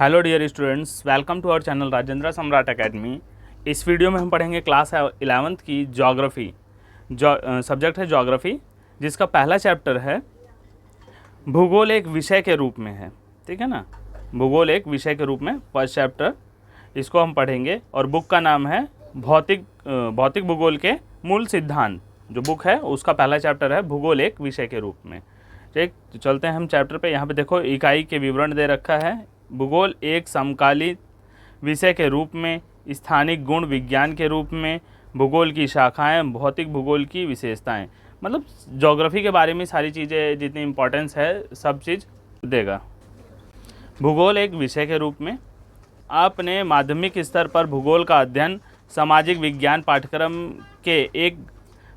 Hello dear students, welcome to our channel Rajendra Samrat academy. इस video में हम पढ़ेंगे क्लास 11th की ज्योग्राफी। सब्जेक्ट है ज्योग्राफी, जिसका पहला चैप्टर है भूगोल एक विषय के रूप में है। ठीक है ना, भूगोल एक विषय के रूप में फर्स्ट चैप्टर इसको हम पढ़ेंगे। और बुक का नाम है भौतिक भूगोल के मूल सिद्धांत। जो बुक है उसका पहला चैप्टर है भूगोल एक विषय के रूप में। ठीक, तो चलते हैं हम चैप्टर पे। यहाँ पे देखो इकाई के विवरण दे रखा है। भूगोल एक समकालीन विषय के रूप में, स्थानिक गुण विज्ञान के रूप में, भूगोल की शाखाएं, भौतिक भूगोल की विशेषताएं। मतलब ज्योग्राफी के बारे में सारी चीज़ें जितनी इम्पोर्टेंस है सब चीज़ देगा। भूगोल एक विषय के रूप में आपने माध्यमिक स्तर पर भूगोल का अध्ययन सामाजिक विज्ञान पाठ्यक्रम के एक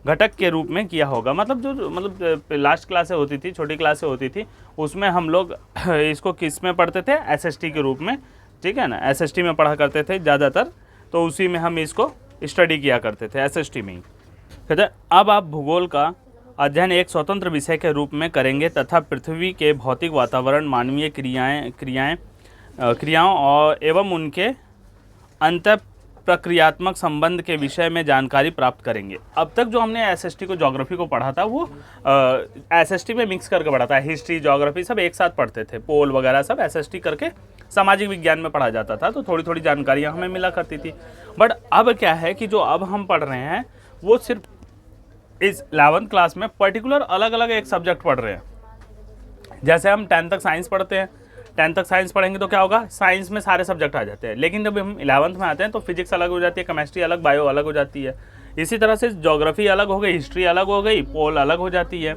घटक के रूप में किया होगा। मतलब लास्ट क्लासें होती थी, छोटी क्लासें होती थी, उसमें हम लोग इसको किस में पढ़ते थे? एसएसटी के रूप में। ठीक है ना, एसएसटी में पढ़ा करते थे ज़्यादातर, तो उसी में हम इसको स्टडी किया करते थे, एसएसटी में ही। कहते अब आप भूगोल का अध्ययन एक स्वतंत्र विषय के रूप में करेंगे तथा पृथ्वी के भौतिक वातावरण, मानवीय क्रियाओं और एवं उनके अंत प्रक्रियात्मक संबंध के विषय में जानकारी प्राप्त करेंगे। अब तक जो हमने एसएसटी को ज्योग्राफी को पढ़ा था वो एसएसटी में मिक्स करके पढ़ा था। हिस्ट्री, ज्योग्राफी सब एक साथ पढ़ते थे, पोल वगैरह सब एसएसटी करके सामाजिक विज्ञान में पढ़ा जाता था, तो थोड़ी थोड़ी जानकारियाँ हमें मिला करती थी। बट अब क्या है कि जो अब हम पढ़ रहे हैं वो सिर्फ इस 11th क्लास में पर्टिकुलर अलग अलग एक सब्जेक्ट पढ़ रहे हैं। जैसे हम 10th तक साइंस पढ़ते हैं, 10th तक साइंस पढ़ेंगे तो क्या होगा, साइंस में सारे सब्जेक्ट आ जाते हैं। लेकिन जब हम 11th में आते हैं तो फिजिक्स अलग हो जाती है, केमिस्ट्री अलग, बायो अलग हो जाती है। इसी तरह से ज्योग्राफी अलग हो गई, हिस्ट्री अलग हो गई, पोल अलग हो जाती है,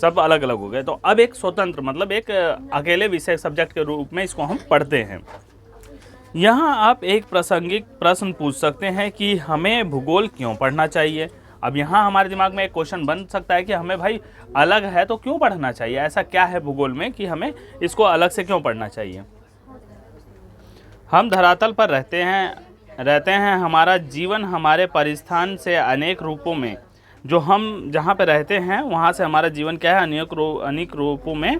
सब अलग अलग हो गए। तो अब एक स्वतंत्र मतलब एक अकेले विषय सब्जेक्ट के रूप में इसको हम पढ़ते हैं। यहाँ आप एक प्रासंगिक प्रश्न पूछ सकते हैं कि हमें भूगोल क्यों पढ़ना चाहिए। अब यहाँ हमारे दिमाग में एक क्वेश्चन बन सकता है कि हमें भाई अलग है तो क्यों पढ़ना चाहिए, ऐसा क्या है भूगोल में कि हमें इसको अलग से क्यों पढ़ना चाहिए। हम धरातल पर रहते हैं, हमारा जीवन हमारे परिस्थान से अनेक रूपों में, जो हम जहाँ पे रहते हैं वहाँ से हमारा जीवन क्या है, अनेक रूपों में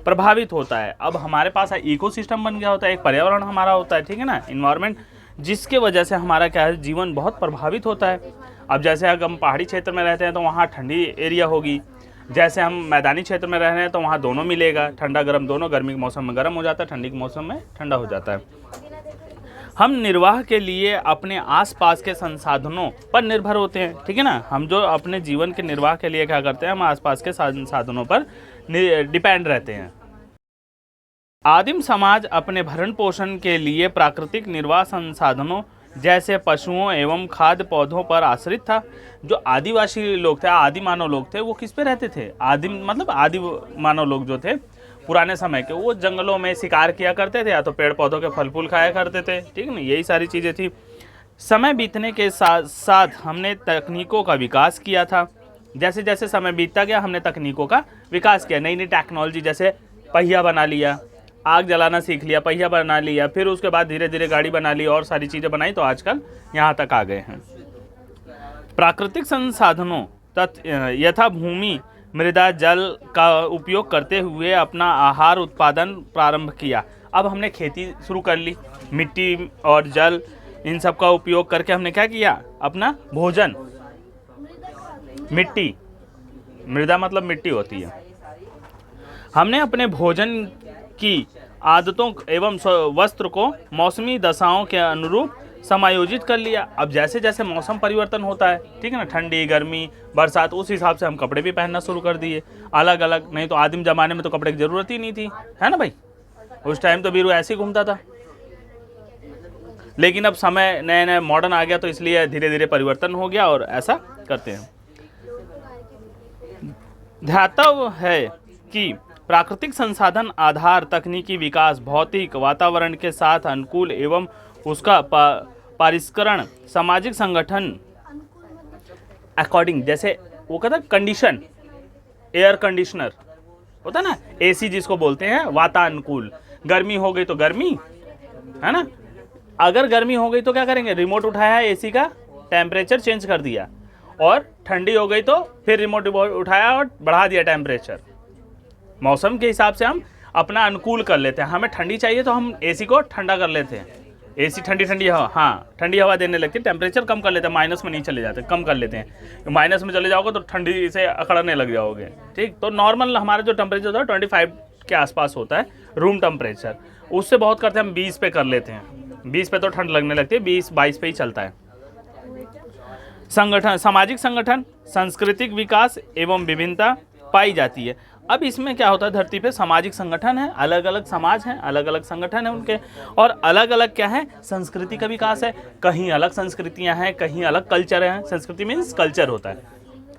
प्रभावित होता है। अब हमारे पास इकोसिस्टम बन गया होता है, एक पर्यावरण हमारा होता है, ठीक है ना, इन्वायरमेंट, जिसके वजह से हमारा क्या है, जीवन बहुत प्रभावित होता है। अब जैसे अगर हम पहाड़ी क्षेत्र में रहते हैं तो वहाँ ठंडी एरिया होगी, जैसे हम मैदानी क्षेत्र में रह रहे हैं तो वहाँ दोनों मिलेगा, ठंडा गर्म दोनों, गर्मी के मौसम में गर्म हो जाता है, ठंडी के मौसम में ठंडा हो जाता है। हम निर्वाह के लिए अपने आसपास के संसाधनों पर निर्भर होते हैं, ठीक है ना। हम जो अपने जीवन के निर्वाह के लिए क्या करते हैं, हम आसपास के संसाधनों पर डिपेंड रहते हैं। आदिम समाज अपने भरण पोषण के लिए प्राकृतिक निर्वाह संसाधनों जैसे पशुओं एवं खाद्य पौधों पर आश्रित था। जो आदिवासी लोग थे, आदि मानव लोग थे, वो किस पे रहते थे? आदि मानव लोग जो थे पुराने समय के, वो जंगलों में शिकार किया करते थे, या तो पेड़ पौधों के फल फूल खाया करते थे, ठीक है ना, यही सारी चीज़ें थी। समय बीतने के साथ साथ हमने तकनीकों का विकास किया था। जैसे जैसे समय बीतता गया हमने तकनीकों का विकास किया, नई नई टेक्नोलॉजी, जैसे पहिया बना लिया, आग जलाना सीख लिया, पहिया बना लिया, फिर उसके बाद धीरे धीरे गाड़ी बना ली और सारी चीज़ें बनाई, तो आजकल यहाँ तक आ गए हैं। प्राकृतिक संसाधनों यथा भूमि, मृदा, जल का उपयोग करते हुए अपना आहार उत्पादन प्रारंभ किया। अब हमने खेती शुरू कर ली, मिट्टी और जल इन सब का उपयोग करके हमने क्या किया, अपना भोजन, मिट्टी, मृदा मतलब मिट्टी होती है, हमने अपने भोजन की आदतों एवं वस्त्र को मौसमी दशाओं के अनुरूप समायोजित कर लिया। अब जैसे जैसे मौसम परिवर्तन होता है, ठीक है ना, ठंडी, गर्मी, बरसात, उस हिसाब से हम कपड़े भी पहनना शुरू कर दिए अलग अलग। नहीं तो आदिम जमाने में तो कपड़े की ज़रूरत ही नहीं थी, है ना भाई, उस टाइम तो बीरू ऐसे ही घूमता था। लेकिन अब समय नए नए मॉडर्न आ गया, तो इसलिए धीरे धीरे परिवर्तन हो गया और ऐसा करते हैं। ध्यातव्य है कि प्राकृतिक संसाधन आधार तकनीकी विकास भौतिक वातावरण के साथ अनुकूल एवं उसका परिष्करण सामाजिक संगठन अकॉर्डिंग, जैसे वो कहता है कंडीशन, एयर कंडीशनर होता है ना, एसी जिसको बोलते हैं, वातानुकूल। गर्मी हो गई तो गर्मी, है ना, अगर गर्मी हो गई तो क्या करेंगे, रिमोट उठाया, एसी का टेम्परेचर चेंज कर दिया, और ठंडी हो गई तो फिर रिमोट उठाया और बढ़ा दिया टेम्परेचर। मौसम के हिसाब से हम अपना अनुकूल कर लेते हैं। हमें ठंडी चाहिए तो हम एसी को ठंडा कर लेते हैं, एसी ठंडी ठंडी हवा, हाँ ठंडी हवा देने लगती है, टेम्परेचर कम कर लेते हैं, माइनस में नहीं चले जाते, कम कर लेते हैं। माइनस में चले जाओगे तो ठंडी से अकड़ने लग जाओगे, ठीक। तो नॉर्मल हमारा जो टेम्परेचर होता है 25 के आसपास होता है रूम टेम्परेचर, उससे बहुत करते हैं हम 20 पे कर लेते हैं। 20 पे तो ठंड लगने लगती है, 20-22 पे ही चलता है। संगठन, सामाजिक संगठन, सांस्कृतिक विकास एवं विभिन्नता पाई जाती है। अब इसमें क्या होता है, धरती पे सामाजिक संगठन है, अलग अलग समाज हैं, अलग अलग संगठन हैं उनके, और अलग अलग क्या है, संस्कृति का विकास है। कहीं अलग संस्कृतियां हैं, कहीं अलग कल्चर हैं। संस्कृति मीन्स कल्चर होता है।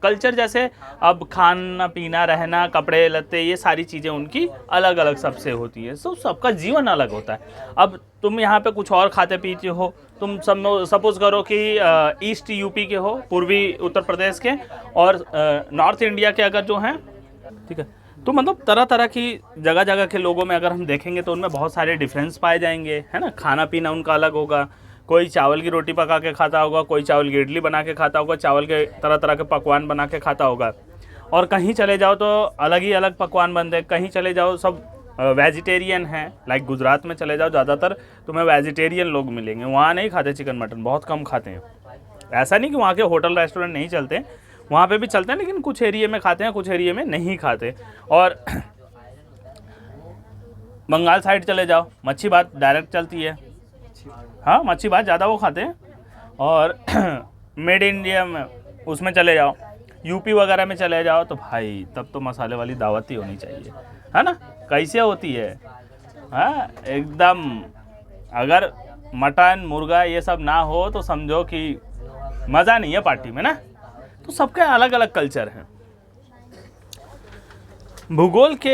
कल्चर जैसे अब खाना पीना, रहना, कपड़े लत्ते, ये सारी चीज़ें उनकी अलग अलग सबसे होती है। तो सबका जीवन अलग होता है। अब तुम यहाँ पे कुछ और खाते पीते हो, तुम सपोज करो कि ईस्ट यूपी के हो, पूर्वी उत्तर प्रदेश के, और नॉर्थ इंडिया के अगर जो हैं, ठीक है, तो मतलब तरह तरह की जगह जगह के लोगों में अगर हम देखेंगे तो उनमें बहुत सारे डिफरेंस पाए जाएंगे, है ना। खाना पीना उनका अलग होगा, कोई चावल की रोटी पका के खाता होगा, कोई चावल की इडली बना के खाता होगा, चावल के तरह तरह के पकवान बना के खाता होगा। और कहीं चले जाओ तो अलग ही अलग पकवान बनते हैं, कहीं चले जाओ सब वेजिटेरियन हैं। लाइक गुजरात में चले जाओ, ज़्यादातर तुम्हें वेजिटेरियन लोग मिलेंगे, वहाँ नहीं खाते चिकन मटन, बहुत कम खाते हैं। ऐसा नहीं कि वहाँ के होटल रेस्टोरेंट नहीं चलते, वहाँ पे भी चलते हैं, लेकिन कुछ एरिया में खाते हैं, कुछ एरिया में नहीं खाते। और बंगाल साइड चले जाओ, मच्छी भात डायरेक्ट चलती है, हाँ मच्छी भात ज़्यादा वो खाते हैं। और मेड इंडिया में उसमें चले जाओ, यूपी वगैरह में चले जाओ, तो भाई तब तो मसाले वाली दावत ही होनी चाहिए, है ना। कैसे होती है, हाँ एकदम। अगर मटन मुर्गा ये सब ना हो तो समझो कि मज़ा नहीं है पार्टी में ना। तो सबके अलग अलग कल्चर हैं। भूगोल के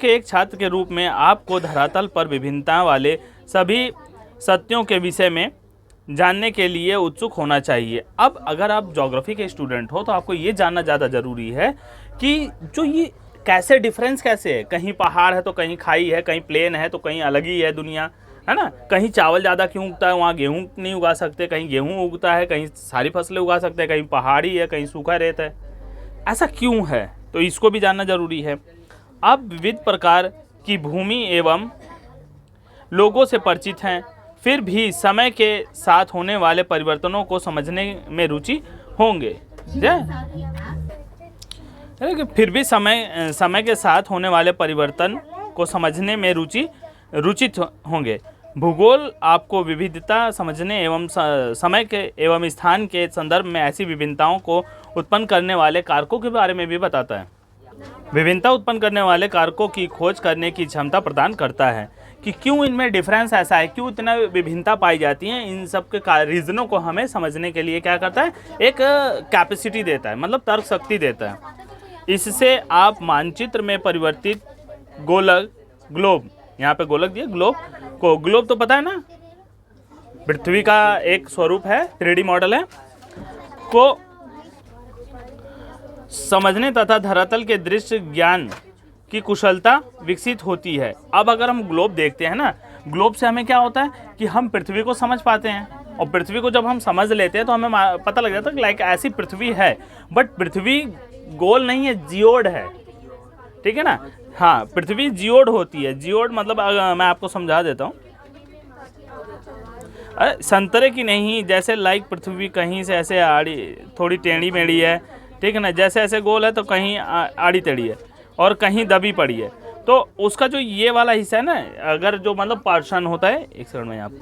एक छात्र के रूप में आपको धरातल पर विभिन्नता वाले सभी सत्यों के विषय में जानने के लिए उत्सुक होना चाहिए। अब अगर आप ज्योग्राफी के स्टूडेंट हो तो आपको ये जानना ज़्यादा ज़रूरी है कि जो ये कैसे डिफरेंस कैसे है, कहीं पहाड़ है तो कहीं खाई है, कहीं प्लेन है तो कहीं अलग ही है दुनिया, है ना। कहीं चावल ज़्यादा क्यों उगता है, वहाँ गेहूँ नहीं उगा सकते, कहीं गेहूँ उगता है, कहीं सारी फसलें उगा सकते हैं, कहीं पहाड़ी है, कहीं सूखा रेत है, ऐसा क्यों है, तो इसको भी जानना ज़रूरी है। आप विविध प्रकार की भूमि एवं लोगों से परिचित हैं, फिर भी समय के साथ होने वाले परिवर्तनों को समझने में रुचि होंगे। फिर भी समय के साथ होने वाले परिवर्तन को समझने में रुचित होंगे। भूगोल आपको विविधता समझने एवं समय के एवं स्थान के संदर्भ में ऐसी विभिन्नताओं को उत्पन्न करने वाले कारकों के बारे में भी बताता है। विभिन्नता उत्पन्न करने वाले कारकों की खोज करने की क्षमता प्रदान करता है कि क्यों इनमें डिफरेंस ऐसा है, क्यों इतना विभिन्नता पाई जाती है। इन सब के रीज़नों को हमें समझने के लिए क्या करता है, एक कैपेसिटी देता है, मतलब तर्क शक्ति देता है। इससे आप मानचित्र में परिवर्तित ग्लोब, यहाँ पे गोलक दिया, ग्लोब तो पता है ना, पृथ्वी का एक स्वरूप है, 3D मॉडल है, को समझने तथा धरातल के दृश्य ज्ञान की कुशलता विकसित होती है। अब अगर हम ग्लोब देखते हैं ना, ग्लोब से हमें क्या होता है कि हम पृथ्वी को समझ पाते हैं, और पृथ्वी को जब हम समझ लेते हैं तो हमें पता लग जाता है कि लाइक ऐसी पृथ्वी है, बट पृथ्वी गोल नहीं है, जियोड है, ठीक है ना। हाँ, पृथ्वी जियोड होती है। जियोड मतलब मैं आपको समझा देता हूँ, संतरे की नहीं, जैसे लाइक पृथ्वी कहीं से ऐसे आड़ी थोड़ी टेढ़ी मेढ़ी है, ठीक है ना, जैसे ऐसे गोल है तो कहीं आड़ी टेढ़ी है और कहीं दबी पड़ी है। तो उसका जो ये वाला हिस्सा है ना, अगर जो मतलब पर्सन होता है, एक सेकंड में आप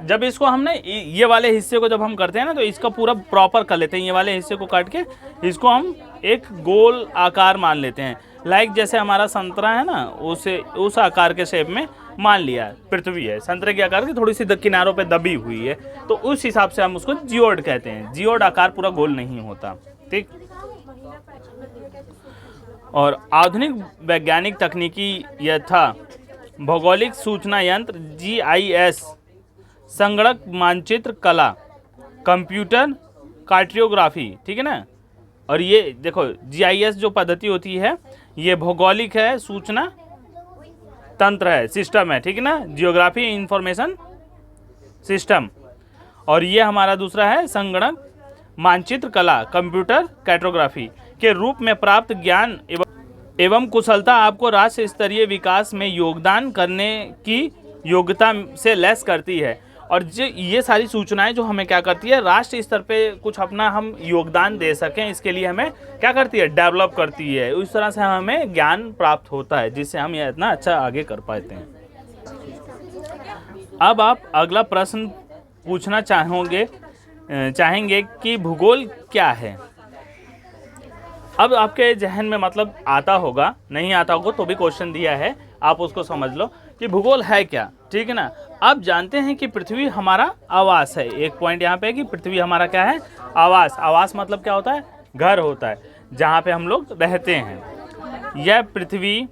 जब इसको हमने ये वाले हिस्से को जब हम करते हैं ना, तो इसका पूरा प्रॉपर कर लेते हैं, ये वाले हिस्से को काट के इसको हम एक गोल आकार मान लेते हैं। लाइक जैसे हमारा संतरा है ना, उस आकार के शेप में मान लिया पृथ्वी है, संतरे के आकार की थोड़ी सी किनारों पे दबी हुई है, तो उस हिसाब से हम उसको जियोड कहते हैं। जियोड आकार पूरा गोल नहीं होता, ठीक। और आधुनिक वैज्ञानिक तकनीकी यथा भौगोलिक सूचना यंत्र GIS, संगणक मानचित्र कला, कंप्यूटर कार्टोग्राफी, ठीक है ना। और ये देखो GIS जो पद्धति होती है, ये भौगोलिक है, सूचना तंत्र है, सिस्टम है, ठीक है ना, जियोग्राफी इंफॉर्मेशन सिस्टम। और ये हमारा दूसरा है संगणक मानचित्र कला, कंप्यूटर कार्टोग्राफी के रूप में प्राप्त ज्ञान एवं एवं कुशलता आपको राष्ट्र स्तरीय विकास में योगदान करने की योग्यता से लेस करती है। और जो ये सारी सूचनाएं जो हमें क्या करती है, राष्ट्रीय स्तर पे कुछ अपना हम योगदान दे सकें, इसके लिए हमें क्या करती है, डेवलप करती है। उस तरह से हमें ज्ञान प्राप्त होता है जिससे हम ये इतना अच्छा आगे कर पाते हैं। अब आप अगला प्रश्न पूछना चाहेंगे कि भूगोल क्या है। अब आपके जहन में मतलब आता होगा, नहीं आता होगा तो भी क्वेश्चन दिया है, आप उसको समझ लो कि भूगोल है क्या, ठीक है ना। अब जानते हैं कि पृथ्वी हमारा आवास है। एक पॉइंट यहाँ पे है कि पृथ्वी हमारा क्या है, आवास। आवास मतलब क्या होता है, घर होता है जहाँ पे हम लोग रहते हैं। यह पृथ्वी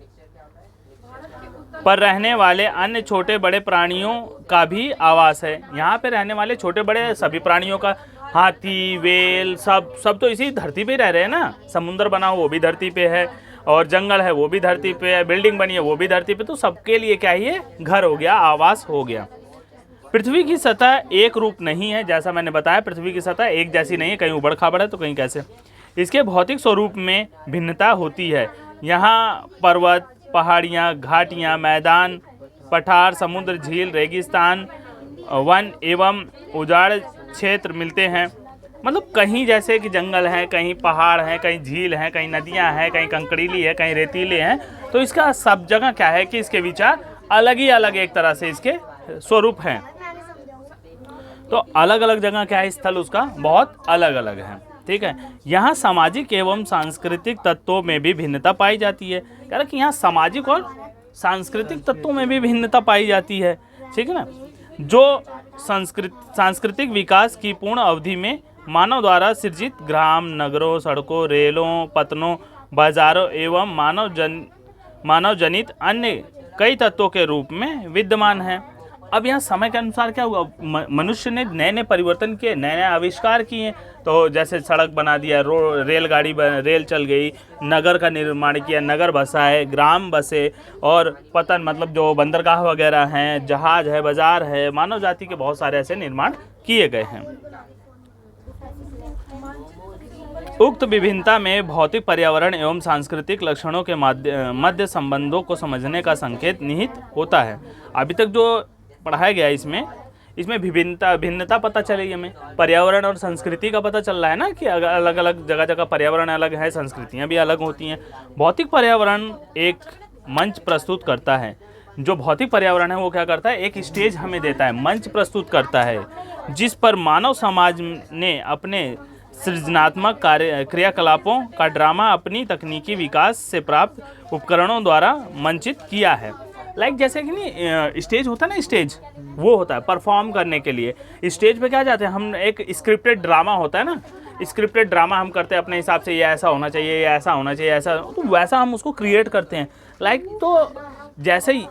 पर रहने वाले अन्य छोटे बड़े प्राणियों का भी आवास है। यहाँ पे रहने वाले छोटे बड़े सभी प्राणियों का, हाथी, वेल, सब तो इसी धरती पे रह रहे हैं ना। समुद्र बना हो वो भी धरती पे है, और जंगल है वो भी धरती पे है, बिल्डिंग बनी है वो भी धरती पे। तो सबके लिए क्या है, ये घर हो गया, आवास हो गया। पृथ्वी की सतह एक रूप नहीं है, जैसा मैंने बताया पृथ्वी की सतह एक जैसी नहीं है, कहीं उबड़ खाबड़ है तो कहीं कैसे। इसके भौतिक स्वरूप में भिन्नता होती है। यहाँ पर्वत, पहाड़ियाँ, घाटियाँ, मैदान, पठार, समुद्र, झील, रेगिस्तान, वन एवं उजाड़ क्षेत्र मिलते हैं। मतलब कहीं जैसे कि जंगल है, कहीं पहाड़ है, कहीं झील है, कहीं नदियां हैं, कहीं कंकड़ीली है, कहीं रेतीले हैं। तो इसका सब जगह क्या है कि इसके विचार अलग ही अलग एक तरह से इसके स्वरूप हैं। तो अलग अलग जगह क्या है, स्थल उसका बहुत अलग अलग है, ठीक है। यहाँ सामाजिक एवं सांस्कृतिक तत्वों में भी भिन्नता पाई जाती है। कह रहा कि यहाँ सामाजिक और सांस्कृतिक तत्वों में भी भिन्नता पाई जाती है, ठीक है ना। जो सांस्कृतिक विकास की पूर्ण अवधि में मानव द्वारा सृजित ग्राम, नगरों, सड़कों, रेलों, पतनों, बाजारों एवं मानव जनित अन्य कई तत्वों के रूप में विद्यमान है। अब यहाँ समय के अनुसार क्या हुआ, मनुष्य ने नए नए परिवर्तन किए, नए नए आविष्कार किए। तो जैसे सड़क बना दिया, रेलगाड़ी रेल चल गई, नगर का निर्माण किया, नगर बसाए, ग्राम बसे, और पतन मतलब जो बंदरगाह वगैरह हैं, जहाज है, बाजार है, मानव जाति के बहुत सारे ऐसे निर्माण किए गए हैं। उक्त विभिन्नता में भौतिक, पर्यावरण एवं सांस्कृतिक लक्षणों के मध्य संबंधों को समझने का संकेत निहित होता है। अभी तक जो पढ़ाया गया इसमें भिन्नता पता चली हमें, पर्यावरण और संस्कृति का पता चल रहा है ना कि अलग अलग जगह पर्यावरण अलग है, संस्कृतियाँ भी अलग होती हैं। भौतिक पर्यावरण एक मंच प्रस्तुत करता है। जो भौतिक पर्यावरण है वो क्या करता है, एक स्टेज हमें देता है, मंच प्रस्तुत करता है, जिस पर मानव समाज ने अपने सृजनात्मक क्रियाकलापों का ड्रामा अपनी तकनीकी विकास से प्राप्त उपकरणों द्वारा मंचित किया है। जैसे कि नहीं स्टेज होता है ना, स्टेज वो होता है परफॉर्म करने के लिए। स्टेज पे क्या जाते हैं हम, एक स्क्रिप्टेड ड्रामा होता है ना, स्क्रिप्टेड ड्रामा हम करते हैं अपने हिसाब से, ये ऐसा होना चाहिए, ये ऐसा होना चाहिए, ऐसा, तो वैसा हम उसको क्रिएट करते हैं। तो जैसे ही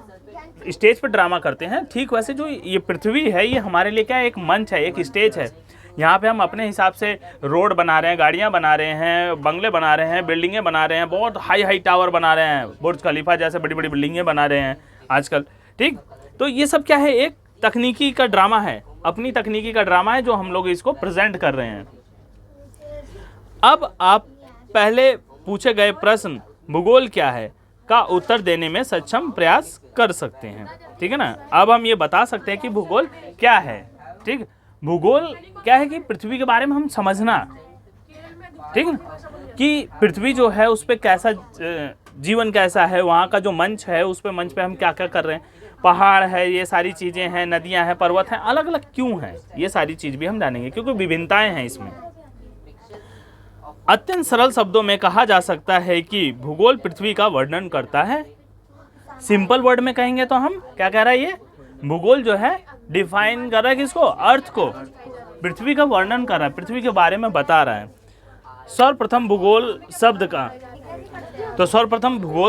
स्टेज पे ड्रामा करते हैं, ठीक वैसे जो ये पृथ्वी है ये हमारे लिए क्या, एक मंच है, एक स्टेज है। यहाँ पे हम अपने हिसाब से रोड बना रहे हैं, गाड़ियाँ बना रहे हैं, बंगले बना रहे हैं, बिल्डिंगें बना रहे हैं, बहुत हाई टावर बना रहे हैं, बुर्ज खलीफा जैसे बड़ी बड़ी बिल्डिंगें बना रहे हैं आजकल, ठीक। तो ये सब क्या है, एक तकनीकी का ड्रामा है, अपनी तकनीकी का ड्रामा है जो हम लोग इसको प्रेजेंट कर रहे हैं। अब आप पहले पूछे गए प्रश्न भूगोल क्या है का उत्तर देने में सक्षम प्रयास कर सकते हैं, ठीक है ना। अब हम ये बता सकते हैं कि भूगोल क्या है, ठीक। भूगोल क्या है कि पृथ्वी के बारे में हम समझना, ठीक है, कि पृथ्वी जो है उस पर कैसा जीवन कैसा है, वहाँ का जो मंच है उस पे मंच पे हम क्या क्या कर रहे हैं, पहाड़ है, ये सारी चीज़ें हैं, नदियाँ हैं, पर्वत हैं, अलग अलग क्यों हैं, ये सारी चीज़ भी हम जानेंगे क्योंकि विभिन्नताएं हैं इसमें। अत्यंत सरल शब्दों में कहा जा सकता है कि भूगोल पृथ्वी का वर्णन करता है। सिंपल वर्ड में कहेंगे तो हम क्या कह रहा है, ये भूगोल जो है डिफाइन कर रहा है किसको, अर्थ को, पृथ्वी का वर्णन कर रहा है, पृथ्वी के बारे में बता रहा है। सर्वप्रथम भूगोल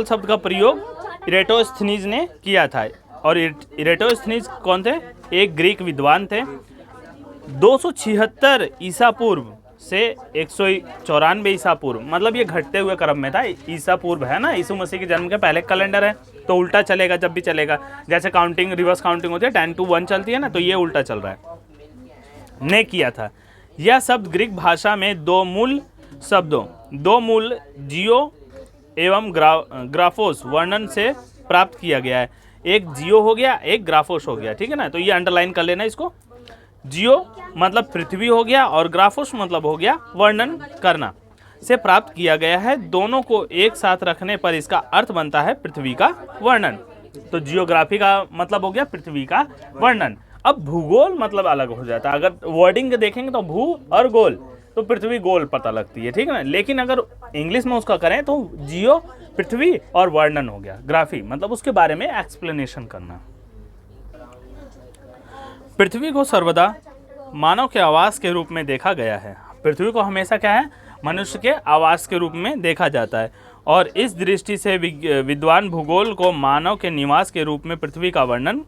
शब्द का प्रयोग इरेटोस्थनीज ने किया था। और इरेटोस्थनीज कौन थे, एक ग्रीक विद्वान थे। 276 ईसा पूर्व से 194 ईसा पूर्व, मतलब ये घटते हुए क्रम में था। ईसा पूर्व है ना, यीशु मसीह के जन्म के पहले कैलेंडर है, तो उल्टा चलेगा जब भी चलेगा। जैसे काउंटिंग, रिवर्स काउंटिंग होती है, 10 to 1 चलती है ना, तो ये उल्टा चल रहा है, ने किया था। यह शब्द ग्रीक भाषा में दो मूल जियो एवं ग्राफोस वर्णन से प्राप्त किया गया है। एक जियो हो गया, एक ग्राफोस हो गया, ठीक है ना। तो ये अंडरलाइन कर लेना इसको। जियो मतलब पृथ्वी हो गया और ग्राफोस मतलब हो गया वर्णन करना, से प्राप्त किया गया है। दोनों को एक साथ रखने पर इसका अर्थ बनता है पृथ्वी का वर्णन। तो जियोग्राफी का मतलब हो गया पृथ्वी का वर्णन। अब भूगोल मतलब अलग हो जाता है। अगर वर्डिंग देखेंगे तो भू और गोल, तो पृथ्वी गोल पता लगती है, ठीक है ना। लेकिन अगर इंग्लिश में उसका करें तो जियो पृथ्वी और वर्णन हो गया, ग्राफी मतलब उसके बारे में एक्सप्लेनेशन करना। पृथ्वी को सर्वदा मानव के आवास के रूप में देखा गया है। पृथ्वी को हमेशा क्या है, मनुष्य के आवास के रूप में देखा जाता है। और इस दृष्टि से विद्वान भूगोल को मानव के निवास के रूप में पृथ्वी का वर्णन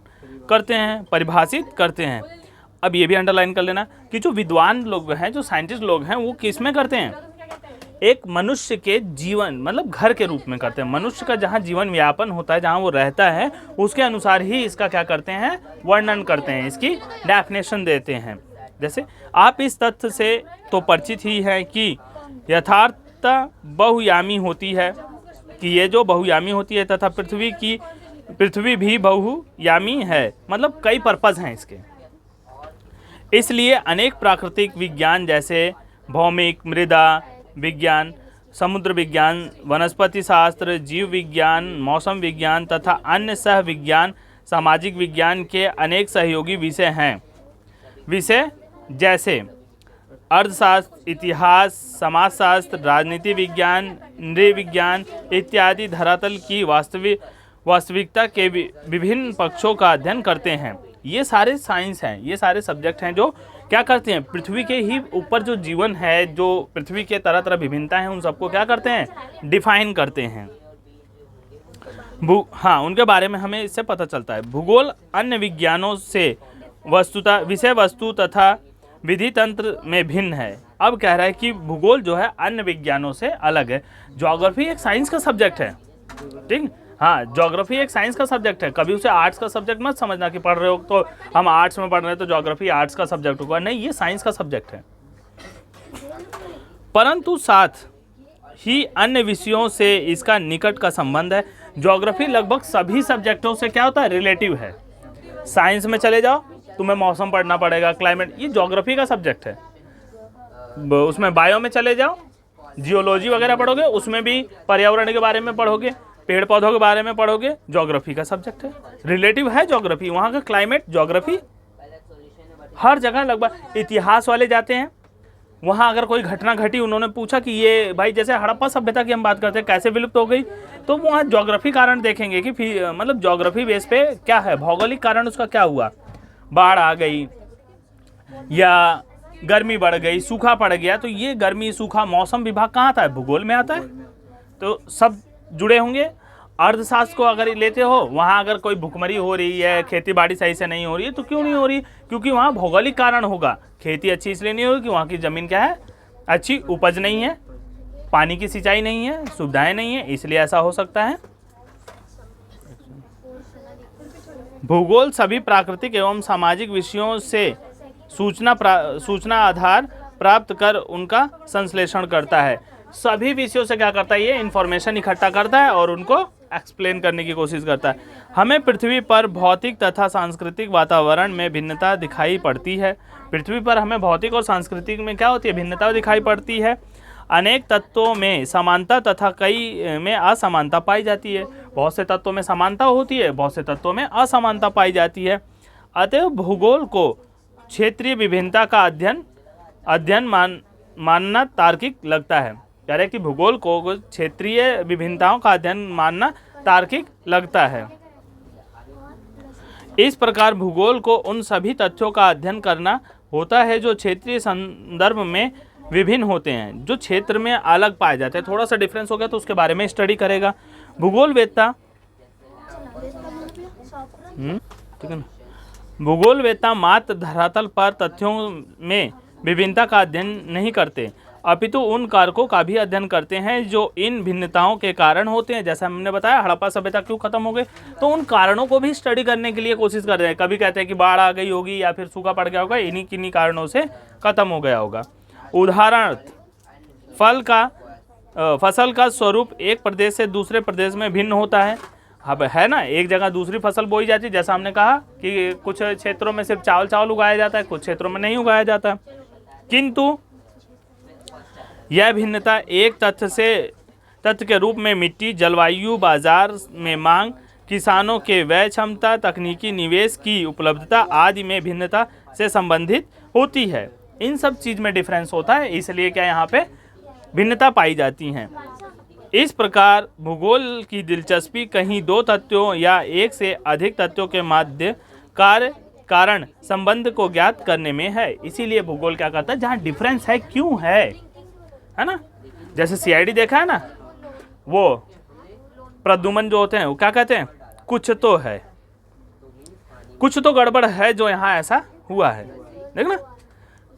करते हैं, परिभाषित करते हैं। अब ये भी अंडरलाइन कर लेना कि जो विद्वान लोग हैं, जो साइंटिस्ट लोग हैं, वो किस में करते हैं, एक मनुष्य के जीवन मतलब घर के रूप में करते हैं। मनुष्य का जहाँ जीवन व्यापन होता है, जहाँ वो रहता है, उसके अनुसार ही इसका क्या करते हैं, वर्णन करते हैं, इसकी डेफिनेशन देते हैं। जैसे आप इस तथ्य से तो परिचित ही हैं कि यथार्थता बहुयामी होती है, कि ये जो बहुयामी होती है, तथा पृथ्वी भी बहुयामी है, मतलब कई पर्पस हैं इसके। इसलिए अनेक प्राकृतिक विज्ञान जैसे भौमिक, मृदा विज्ञान, समुद्र विज्ञान, वनस्पति शास्त्र, जीव विज्ञान, मौसम विज्ञान तथा अन्य सह विज्ञान, सामाजिक विज्ञान के अनेक सहयोगी विषय हैं। विषय जैसे अर्थशास्त्र, इतिहास, समाजशास्त्र, राजनीति विज्ञान, नृ विज्ञान इत्यादि धरातल की वास्तविकता के विभिन्न पक्षों का अध्ययन करते हैं। ये सारे साइंस हैं, ये सारे सब्जेक्ट हैं जो क्या करते हैं, पृथ्वी के ही ऊपर जो जीवन है, जो पृथ्वी के तरह तरह विभिन्नता है, उन सबको क्या करते हैं, डिफाइन करते हैं। हाँ, उनके बारे में हमें इससे पता चलता है। भूगोल अन्य विज्ञानों से वस्तुतः विषय वस्तु तथा विधि तंत्र में भिन्न है। अब कह रहा है कि भूगोल जो है अन्य विज्ञानों से अलग है। ज्योग्राफी एक साइंस का सब्जेक्ट है, ठीक। हाँ, ज्योग्राफी एक साइंस का सब्जेक्ट है। कभी उसे आर्ट्स का सब्जेक्ट मत समझना कि पढ़ रहे हो तो हम आर्ट्स में पढ़ रहे हैं तो ज्योग्राफी आर्ट्स का सब्जेक्ट होगा, नहीं, ये साइंस का सब्जेक्ट है। परंतु साथ ही अन्य विषयों से इसका निकट का संबंध है। ज्योग्राफी लगभग सभी सब्जेक्टों से क्या होता है, रिलेटिव है। साइंस में चले जाओ, तुम्हें मौसम पढ़ना पड़ेगा, क्लाइमेट, ये ज्योग्राफी का सब्जेक्ट है। उसमें बायो में चले जाओ, जियोलॉजी वगैरह पढ़ोगे, उसमें भी पर्यावरण के बारे में पढ़ोगे, पेड़ पौधों के बारे में पढ़ोगे, ज्योग्राफी का सब्जेक्ट है, रिलेटिव है ज्योग्राफी। वहाँ का क्लाइमेट, ज्योग्राफी, हर जगह लगभग। इतिहास वाले जाते हैं, वहाँ अगर कोई घटना घटी, उन्होंने पूछा कि ये भाई जैसे हड़प्पा सभ्यता की हम बात करते हैं, कैसे विलुप्त हो गई, तो वहाँ ज्योग्राफी कारण देखेंगे कि मतलब ज्योग्राफी बेस पे क्या है, भौगोलिक कारण उसका क्या हुआ, बाढ़ आ गई या गर्मी बढ़ गई, सूखा पड़ गया, तो ये गर्मी सूखा मौसम विभाग कहाँ आता है, भूगोल में आता है। तो सब जुड़े होंगे। अर्थशास्त्र को अगर लेते हो, वहाँ अगर कोई भुखमरी हो रही है, खेती बाड़ी सही से नहीं हो रही है, तो क्यों नहीं हो रही, क्योंकि वहाँ भौगोलिक कारण होगा। खेती अच्छी इसलिए नहीं होगी कि वहाँ की ज़मीन क्या है, अच्छी उपज नहीं है, पानी की सिंचाई नहीं है, सुविधाएं नहीं है, इसलिए ऐसा हो सकता है। भूगोल सभी प्राकृतिक एवं सामाजिक विषयों से सूचना आधार प्राप्त कर उनका संश्लेषण करता है। सभी विषयों से क्या करता है, ये इन्फॉर्मेशन इकट्ठा करता है और उनको एक्सप्लेन करने की कोशिश करता है। हमें पृथ्वी पर भौतिक तथा सांस्कृतिक वातावरण में भिन्नता दिखाई पड़ती है। पृथ्वी पर हमें भौतिक और सांस्कृतिक में क्या होती है, भिन्नता दिखाई पड़ती है। अनेक तत्वों में समानता तथा कई में असमानता पाई जाती है। बहुत से तत्वों में समानता होती है, बहुत से तत्वों में असमानता पाई जाती है। अतः भूगोल को क्षेत्रीय विभिन्नता का अध्ययन मानना तार्किक लगता है। कह रहे कि भूगोल को क्षेत्रीय विभिन्नताओं का अध्ययन मानना तार्किक लगता है। इस प्रकार भूगोल को उन सभी तथ्यों का अध्ययन करना होता है जो क्षेत्रीय संदर्भ में विभिन्न होते हैं, जो क्षेत्र में अलग पाए जाते हैं। थोड़ा सा डिफरेंस हो गया तो उसके बारे में स्टडी करेगा भूगोलवेत्ता। ठीक है ना। भूगोलवेत्ता मात्र धरातल पर तथ्यों में विभिन्नता का अध्ययन नहीं करते, अपितु उन कारकों का भी अध्ययन करते हैं जो इन भिन्नताओं के कारण होते हैं। जैसा हमने बताया हड़प्पा सभ्यता क्यों खत्म हो गई, तो उन कारणों को भी स्टडी करने के लिए कोशिश कर रहे हैं। कभी कहते हैं कि बाढ़ आ गई होगी या फिर सूखा पड़ गया होगा, इन्हीं किन्हीं कारणों से खत्म हो गया होगा। उदाहरणार्थ फल का फसल का स्वरूप एक प्रदेश से दूसरे प्रदेश में भिन्न होता है। अब है ना, एक जगह दूसरी फसल बोई जाती है, जैसा हमने कहा कि कुछ क्षेत्रों में सिर्फ चावल उगाया जाता है, कुछ क्षेत्रों में नहीं उगाया जाता। किंतु यह भिन्नता एक तथ्य के रूप में मिट्टी, जलवायु, बाजार में मांग, किसानों के व्यय क्षमता, तकनीकी निवेश की उपलब्धता आदि में भिन्नता से संबंधित होती है। इन सब चीज़ में डिफरेंस होता है, इसलिए क्या यहाँ पे भिन्नता पाई जाती हैं। इस प्रकार भूगोल की दिलचस्पी कहीं दो तथ्यों या एक से अधिक तथ्यों के माध्य कारण संबंध को ज्ञात करने में है। इसीलिए भूगोल क्या करता है, जहाँ डिफरेंस है क्यों है ना। जैसे सीआईडी देखा है ना, वो प्रद्युमन जो होते हैं वो क्या कहते हैं, कुछ तो है, कुछ तो गड़बड़ है जो यहाँ ऐसा हुआ है। देखना,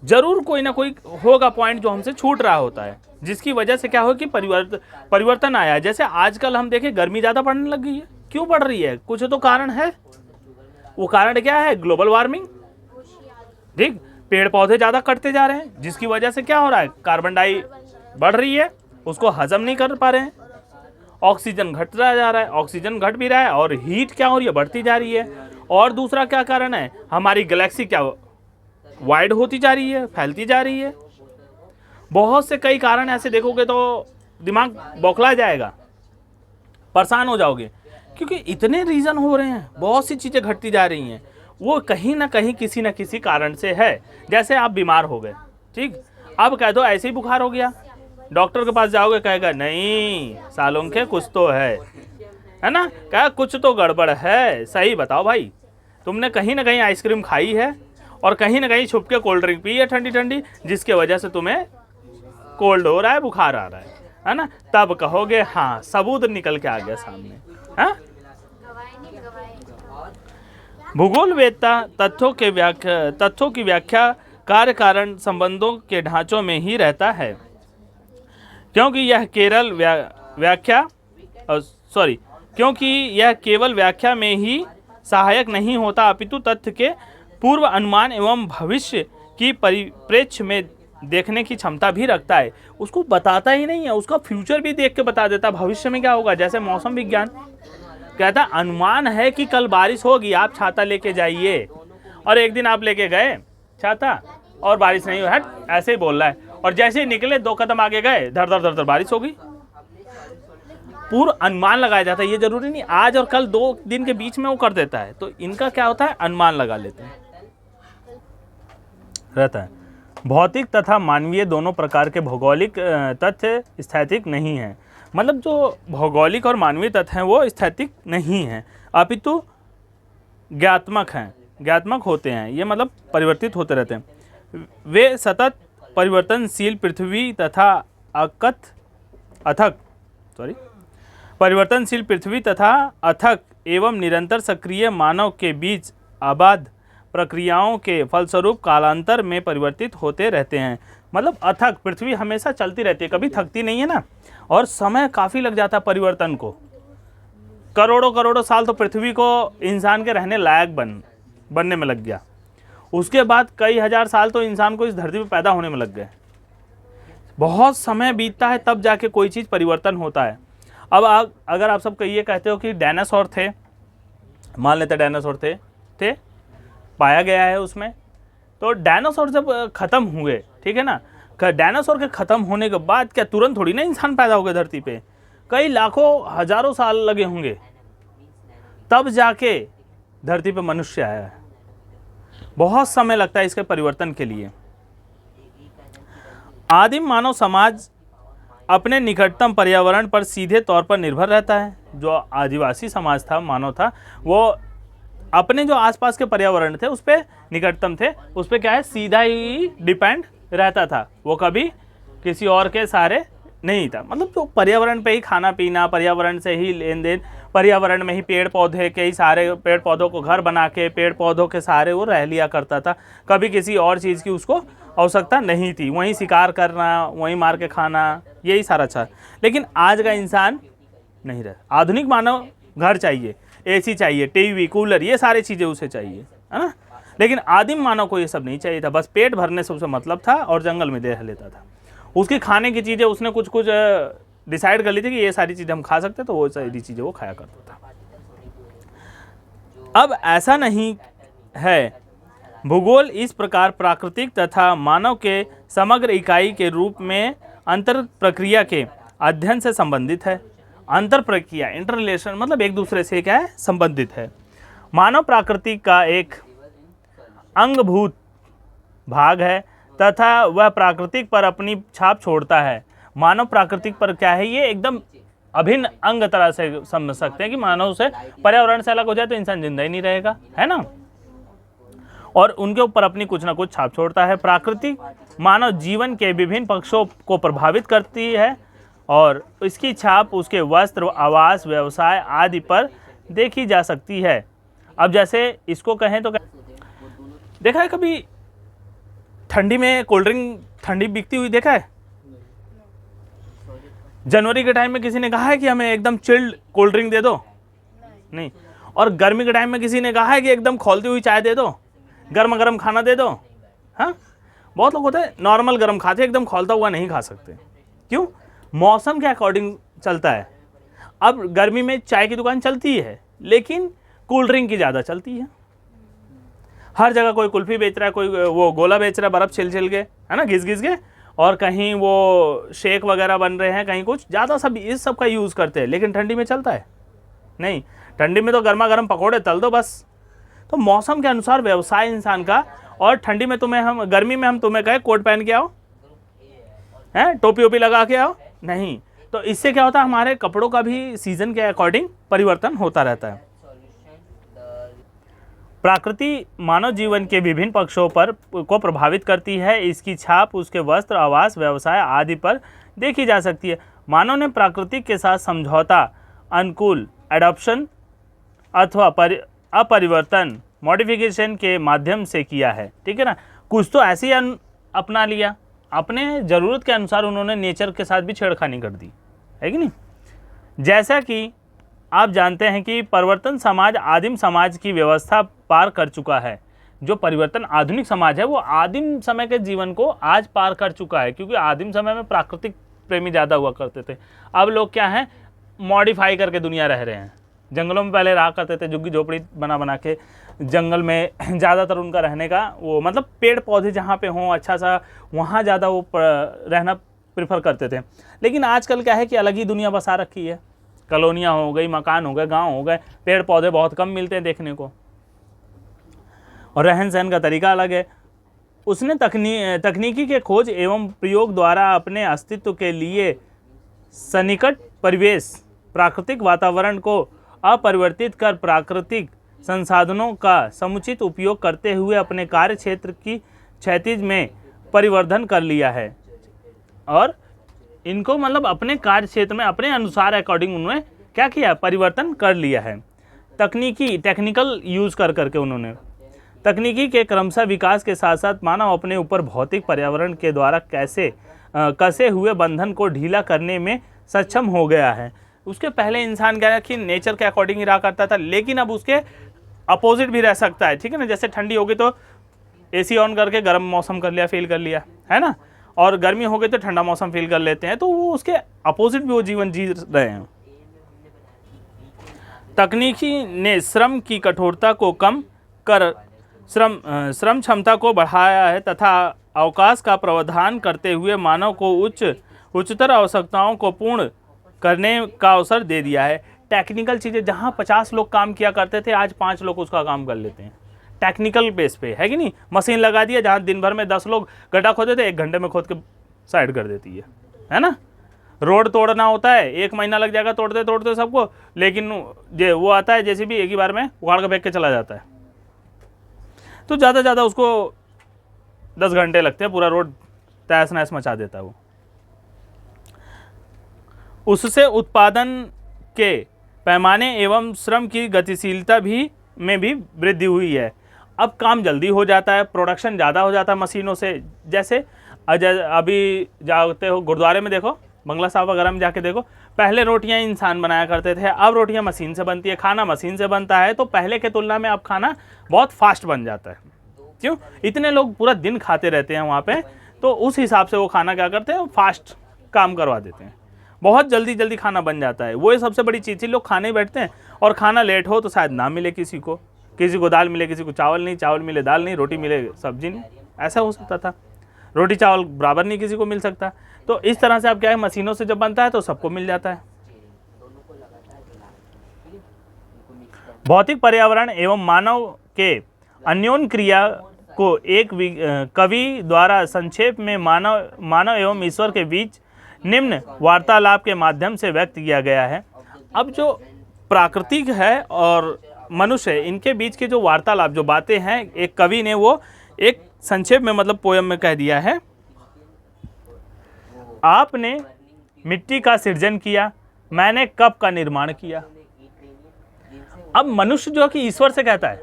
जरूर कोई ना कोई होगा पॉइंट जो हमसे छूट रहा होता है, जिसकी वजह से क्या हो कि परिवर्तन आया है। जैसे आजकल हम देखें गर्मी ज़्यादा बढ़ने लग गई है, क्यों बढ़ रही है, कुछ तो कारण है। वो कारण क्या है, ग्लोबल वार्मिंग, ठीक, पेड़ पौधे ज़्यादा कटते जा रहे हैं, जिसकी वजह से क्या हो रहा है, कार्बन डाई बढ़ रही है, उसको हजम नहीं कर पा रहे हैं, ऑक्सीजन घटता जा रहा है, ऑक्सीजन घट भी रहा है और हीट क्या हो रही है, बढ़ती जा रही है। और दूसरा क्या कारण है, हमारी गैलेक्सी क्या वाइड होती जा रही है, फैलती जा रही है। बहुत से कई कारण ऐसे देखोगे तो दिमाग बौखला जाएगा, परेशान हो जाओगे, क्योंकि इतने रीज़न हो रहे हैं, बहुत सी चीज़ें घटती जा रही हैं, वो कहीं ना कहीं किसी न किसी कारण से है। जैसे आप बीमार हो गए, ठीक, अब कह दो ऐसे ही बुखार हो गया, डॉक्टर के पास जाओगे, कहेगा नहीं सालों के कुछ तो है ना, क्या कुछ तो गड़बड़ है। सही बताओ भाई, तुमने कहीं ना कहीं आइसक्रीम खाई है और कहीं ना कहीं छुप के कोल्ड ड्रिंक पी है ठंडी ठंडी, जिसके वजह से तुम्हें कोल्ड हो रहा है, बुखार आ रहा है ना, तब कहोगे हाँ सबूत निकल के आ गया सामने। हाँ, भूगोलवेत्ता तथ्यों की व्याख्या कार्य कारण संबंधों के ढांचों में ही रहता है, क्योंकि यह केवल व्याख्या में ही सहायक नहीं होता, अपितु तथ्य के पूर्व अनुमान एवं भविष्य की परिप्रेक्ष्य में देखने की क्षमता भी रखता है। उसको बताता ही नहीं है, उसका फ्यूचर भी देख के बता देता भविष्य में क्या होगा। जैसे मौसम विज्ञान कहता अनुमान है कि कल बारिश होगी, आप छाता लेके जाइए, और एक दिन आप लेके गए छाता और बारिश नहीं हुई, हट ऐसे ही बोल रहा है, और जैसे ही निकले 2 कदम आगे गए धर धर बारिश हो गई। पूर्व अनुमान लगाया जाता है, ये जरूरी नहीं आज और कल 2 दिन के बीच में वो कर देता है, तो इनका क्या होता है, अनुमान लगा लेते हैं रहता है। भौतिक तथा मानवीय दोनों प्रकार के भौगोलिक तथ्य स्थैतिक नहीं है, मतलब जो भौगोलिक और मानवीय तथ्य हैं वो स्थैतिक नहीं हैं, अपितु ज्ञात्मक होते हैं। ये मतलब परिवर्तित होते रहते हैं। वे सतत परिवर्तनशील पृथ्वी तथा अथक एवं निरंतर सक्रिय मानव के बीच आबाद प्रक्रियाओं के फलस्वरूप कालांतर में परिवर्तित होते रहते हैं। मतलब अथक पृथ्वी हमेशा चलती रहती है, कभी थकती नहीं है ना, और समय काफ़ी लग जाता है परिवर्तन को। करोड़ों साल तो पृथ्वी को इंसान के रहने लायक बनने में लग गया, उसके बाद कई हजार साल तो इंसान को इस धरती पर पैदा होने में लग गए। बहुत समय बीतता है तब जाके कोई चीज़ परिवर्तन होता है। अब अगर आप सब ये कहते हो कि डायनासोर थे, मान लेते डायनासोर थे पाया गया है उसमें, तो डायनासोर जब ख़त्म हुए, ठीक है ना, डायनासोर के ख़त्म होने के बाद क्या तुरंत थोड़ी ना इंसान पैदा हो गए धरती पे, कई लाखों हजारों साल लगे होंगे, तब जाके धरती पे मनुष्य आया है। बहुत समय लगता है इसके परिवर्तन के लिए। आदिम मानव समाज अपने निकटतम पर्यावरण पर सीधे तौर पर निर्भर रहता है। जो आदिवासी समाज था, मानव था, वो अपने जो आसपास के पर्यावरण थे उस पर निकटतम थे, उस पर क्या है सीधा ही डिपेंड रहता था, वो कभी किसी और के सहारे नहीं था। मतलब तो पर्यावरण पे ही खाना पीना, पर्यावरण से ही लेन देन, पर्यावरण में ही पेड़ पौधे के ही सहारे, पेड़ पौधों को घर बना के पेड़ पौधों के सहारे वो रह लिया करता था। कभी किसी और चीज़ की उसको आवश्यकता नहीं थी, वहीं शिकार करना, वहीं मार के खाना, यही सारा था। लेकिन आज का इंसान नहीं रहा। आधुनिक मानव घर चाहिए, एसी चाहिए, टीवी, कूलर, ये सारी चीज़ें उसे चाहिए, है ना। लेकिन आदिम मानव को ये सब नहीं चाहिए था, बस पेट भरने से उसे मतलब था और जंगल में रह लेता था। उसकी खाने की चीज़ें उसने कुछ कुछ डिसाइड कर ली थी कि ये सारी चीज़ें हम खा सकते हैं, तो वो सारी चीज़ें वो खाया करता था। अब ऐसा नहीं है। भूगोल इस प्रकार प्राकृतिक तथा मानव के समग्र इकाई के रूप में अंतर प्रक्रिया के अध्ययन से संबंधित है। अंतर प्रक्रिया, इंटर रिलेशन, मतलब एक दूसरे से क्या है, संबंधित है। मानव प्रकृति का एक अंगभूत भाग है तथा वह प्राकृतिक पर अपनी छाप छोड़ता है। मानव प्राकृतिक पर क्या है, ये एकदम अभिन्न अंग तरह से समझ सकते हैं कि मानव से पर्यावरण से अलग हो जाए तो इंसान जिंदा ही नहीं रहेगा, है ना, और उनके ऊपर अपनी कुछ ना कुछ छाप छोड़ता है। प्रकृति मानव जीवन के विभिन्न पक्षों को प्रभावित करती है और इसकी छाप उसके वस्त्र, आवास, व्यवसाय आदि पर देखी जा सकती है। अब जैसे इसको कहें तो देखा है कभी ठंडी में कोल्ड ड्रिंक ठंडी बिकती हुई देखा है? जनवरी के टाइम में किसी ने कहा है कि हमें एकदम चिल्ड कोल्ड ड्रिंक दे दो? नहीं। और गर्मी के टाइम में किसी ने कहा है कि एकदम खौलती हुई चाय दे दो, गर्मा गर्म खाना दे दो? हाँ, बहुत लोग होते हैं नॉर्मल गर्म खाते हैं, एकदम खौलता हुआ नहीं खा सकते। क्यों? मौसम के अकॉर्डिंग चलता है। अब गर्मी में चाय की दुकान चलती है लेकिन कोल्ड ड्रिंक की ज़्यादा चलती है। हर जगह कोई कुल्फ़ी बेच रहा है, कोई वो गोला बेच रहा है बर्फ़ छिल छिल के, है ना, घिस घिस के, और कहीं वो शेक वगैरह बन रहे हैं, कहीं कुछ, ज़्यादा सब इस सब का यूज़ करते हैं। लेकिन ठंडी में चलता है नहीं, ठंडी में तो गर्मा गर्म पकौड़े तल दो बस। तो मौसम के अनुसार व्यवसाय इंसान का, और ठंडी में गर्मी में हम तुम्हें कहे कोट पहन के आओ, हैं, टोपी ओपी लगा के आओ, नहीं। तो इससे क्या होता है, हमारे कपड़ों का भी सीजन के अकॉर्डिंग परिवर्तन होता रहता है। प्रकृति मानव जीवन के विभिन्न पक्षों पर को प्रभावित करती है। इसकी छाप उसके वस्त्र, आवास, व्यवसाय आदि पर देखी जा सकती है। मानव ने प्रकृति के साथ समझौता, अनुकूल, एडॉप्शन अथवा अपरिवर्तन, मॉडिफिकेशन के माध्यम से किया है, ठीक है ना। कुछ तो ऐसे ही अपना लिया, अपने ज़रूरत के अनुसार उन्होंने नेचर के साथ भी छेड़खानी कर दी, है कि नहीं। जैसा कि आप जानते हैं कि परिवर्तन समाज आदिम समाज की व्यवस्था पार कर चुका है। जो परिवर्तन आधुनिक समाज है वो आदिम समय के जीवन को आज पार कर चुका है, क्योंकि आदिम समय में प्राकृतिक प्रेमी ज़्यादा हुआ करते थे। अब लोग क्या हैं, मॉडिफाई करके दुनिया रह रहे हैं। जंगलों में पहले रहा करते थे, झुग्गी झोपड़ी बना बना के जंगल में, ज़्यादातर उनका रहने का वो, मतलब पेड़ पौधे जहाँ पे हों अच्छा सा, वहाँ ज़्यादा वो रहना प्रेफर करते थे। लेकिन आजकल क्या है कि अलग ही दुनिया बसा रखी है। कॉलोनियाँ हो गई, मकान हो गए, गांव हो गए, पेड़ पौधे बहुत कम मिलते हैं देखने को, और रहन सहन का तरीका अलग है। उसने तकनीकी के खोज एवं प्रयोग द्वारा अपने अस्तित्व के लिए सन्निकट परिवेश, प्राकृतिक वातावरण को अपरिवर्तित कर प्राकृतिक संसाधनों का समुचित उपयोग करते हुए अपने कार्य क्षेत्र की क्षैतिज में परिवर्धन कर लिया है। और इनको मतलब अपने कार्य क्षेत्र में अपने अनुसार अकॉर्डिंग उन्होंने क्या किया, परिवर्तन कर लिया है। टेक्निकल यूज़ कर करके उन्होंने तकनीकी के क्रमशः विकास के साथ साथ मानव अपने ऊपर भौतिक पर्यावरण के द्वारा कसे हुए बंधन को ढीला करने में सक्षम हो गया है। उसके पहले इंसान क्या है कि नेचर के अकॉर्डिंग ही रहा करता था, लेकिन अब उसके अपोजिट भी रह सकता है, ठीक है ना। जैसे ठंडी होगी तो एसी ऑन करके गर्म मौसम कर लिया, फील कर लिया, है ना, और गर्मी हो गई तो ठंडा मौसम फील कर लेते हैं। तो वो उसके अपोजिट भी वो जीवन जी रहे हैं। तकनीकी ने श्रम की कठोरता को कम कर श्रम क्षमता को बढ़ाया है तथा अवकाश का प्रावधान करते हुए मानव को उच्चतर आवश्यकताओं को पूर्ण करने का अवसर दे दिया है। टेक्निकल चीज़ें जहाँ 50 लोग काम किया करते थे, आज 5 लोग उसका काम कर लेते हैं टेक्निकल बेस पे, है कि नहीं। मशीन लगा दिया, जहाँ दिन भर में 10 लोग गड्ढा खोदे थे, 1 घंटे में खोद के साइड कर देती है ना। रोड तोड़ना होता है, 1 महीना लग जाएगा तोड़ते तोड़ते सबको, लेकिन वो आता है जैसे भी एक ही बार में उखाड़ के फेंक के चला जाता है। तो ज़्यादा ज़्यादा उसको 10 घंटे लगते हैं, पूरा रोड तहस नहस मचा देता है वो। उससे उत्पादन के पैमाने एवं श्रम की गतिशीलता में भी वृद्धि हुई है। अब काम जल्दी हो जाता है, प्रोडक्शन ज़्यादा हो जाता है मशीनों से। जैसे अभी जाते हो गुरुद्वारे में देखो, बंगला साहब वगैरह में जाके देखो, पहले रोटियां इंसान बनाया करते थे, अब रोटियां मशीन से बनती है, खाना मशीन से बनता है। तो पहले के तुलना में अब खाना बहुत फास्ट बन जाता है। क्यों? इतने लोग पूरा दिन खाते रहते हैं वहाँ पे, तो उस हिसाब से वो खाना क्या करते हैं, फास्ट काम करवा देते हैं, बहुत जल्दी जल्दी खाना बन जाता है। वो ये सबसे बड़ी चीज़ थी, लोग खाने बैठते हैं और खाना लेट हो तो शायद ना मिले किसी को दाल मिले, किसी को चावल नहीं, चावल मिले दाल नहीं, रोटी मिले सब्जी नहीं, ऐसा हो सकता था। रोटी चावल बराबर नहीं किसी को मिल सकता। तो इस तरह से अब क्या है, मशीनों से जब बनता है तो सबको मिल जाता है। भौतिक पर्यावरण एवं मानव के अन्योन्य क्रिया को एक कवि द्वारा संक्षेप में मानव एवं ईश्वर के बीच निम्न वार्तालाप के माध्यम से व्यक्त किया गया है। अब जो प्राकृतिक है और मनुष्य, इनके बीच के जो वार्तालाप, जो बातें हैं, एक कवि ने वो एक संक्षेप में मतलब पोयम में कह दिया है। आपने मिट्टी का सृजन किया, मैंने कप का निर्माण किया। अब मनुष्य जो कि ईश्वर से कहता है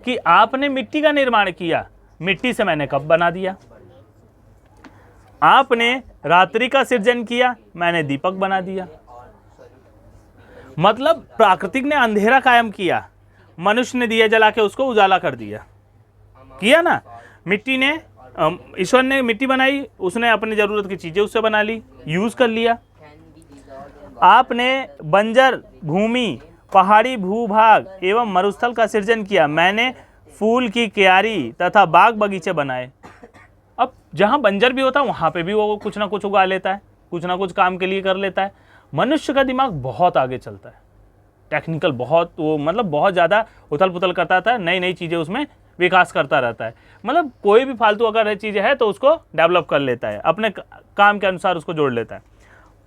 कि आपने मिट्टी का निर्माण किया, मिट्टी से मैंने कप बना दिया। आपने रात्रि का सृजन किया, मैंने दीपक बना दिया। मतलब प्राकृतिक ने अंधेरा कायम किया, मनुष्य ने दिया जला के उसको उजाला कर दिया, किया ना। मिट्टी ने, ईश्वर ने मिट्टी बनाई, उसने अपनी जरूरत की चीजें उससे बना ली, यूज कर लिया। आपने बंजर भूमि, पहाड़ी भूभाग एवं मरुस्थल का सृजन किया, मैंने फूल की क्यारी तथा बाग बगीचे बनाए। अब जहाँ बंजर भी होता है वहाँ पे भी वो कुछ ना कुछ उगा लेता है, कुछ ना कुछ काम के लिए कर लेता है। मनुष्य का दिमाग बहुत आगे चलता है, टेक्निकल बहुत, वो मतलब बहुत ज़्यादा उथल पुथल करता रहता है, नई नई चीज़ें उसमें विकास करता रहता है। मतलब कोई भी फालतू अगर चीज़ें है तो उसको डेवलप कर लेता है, अपने काम के अनुसार उसको जोड़ लेता है।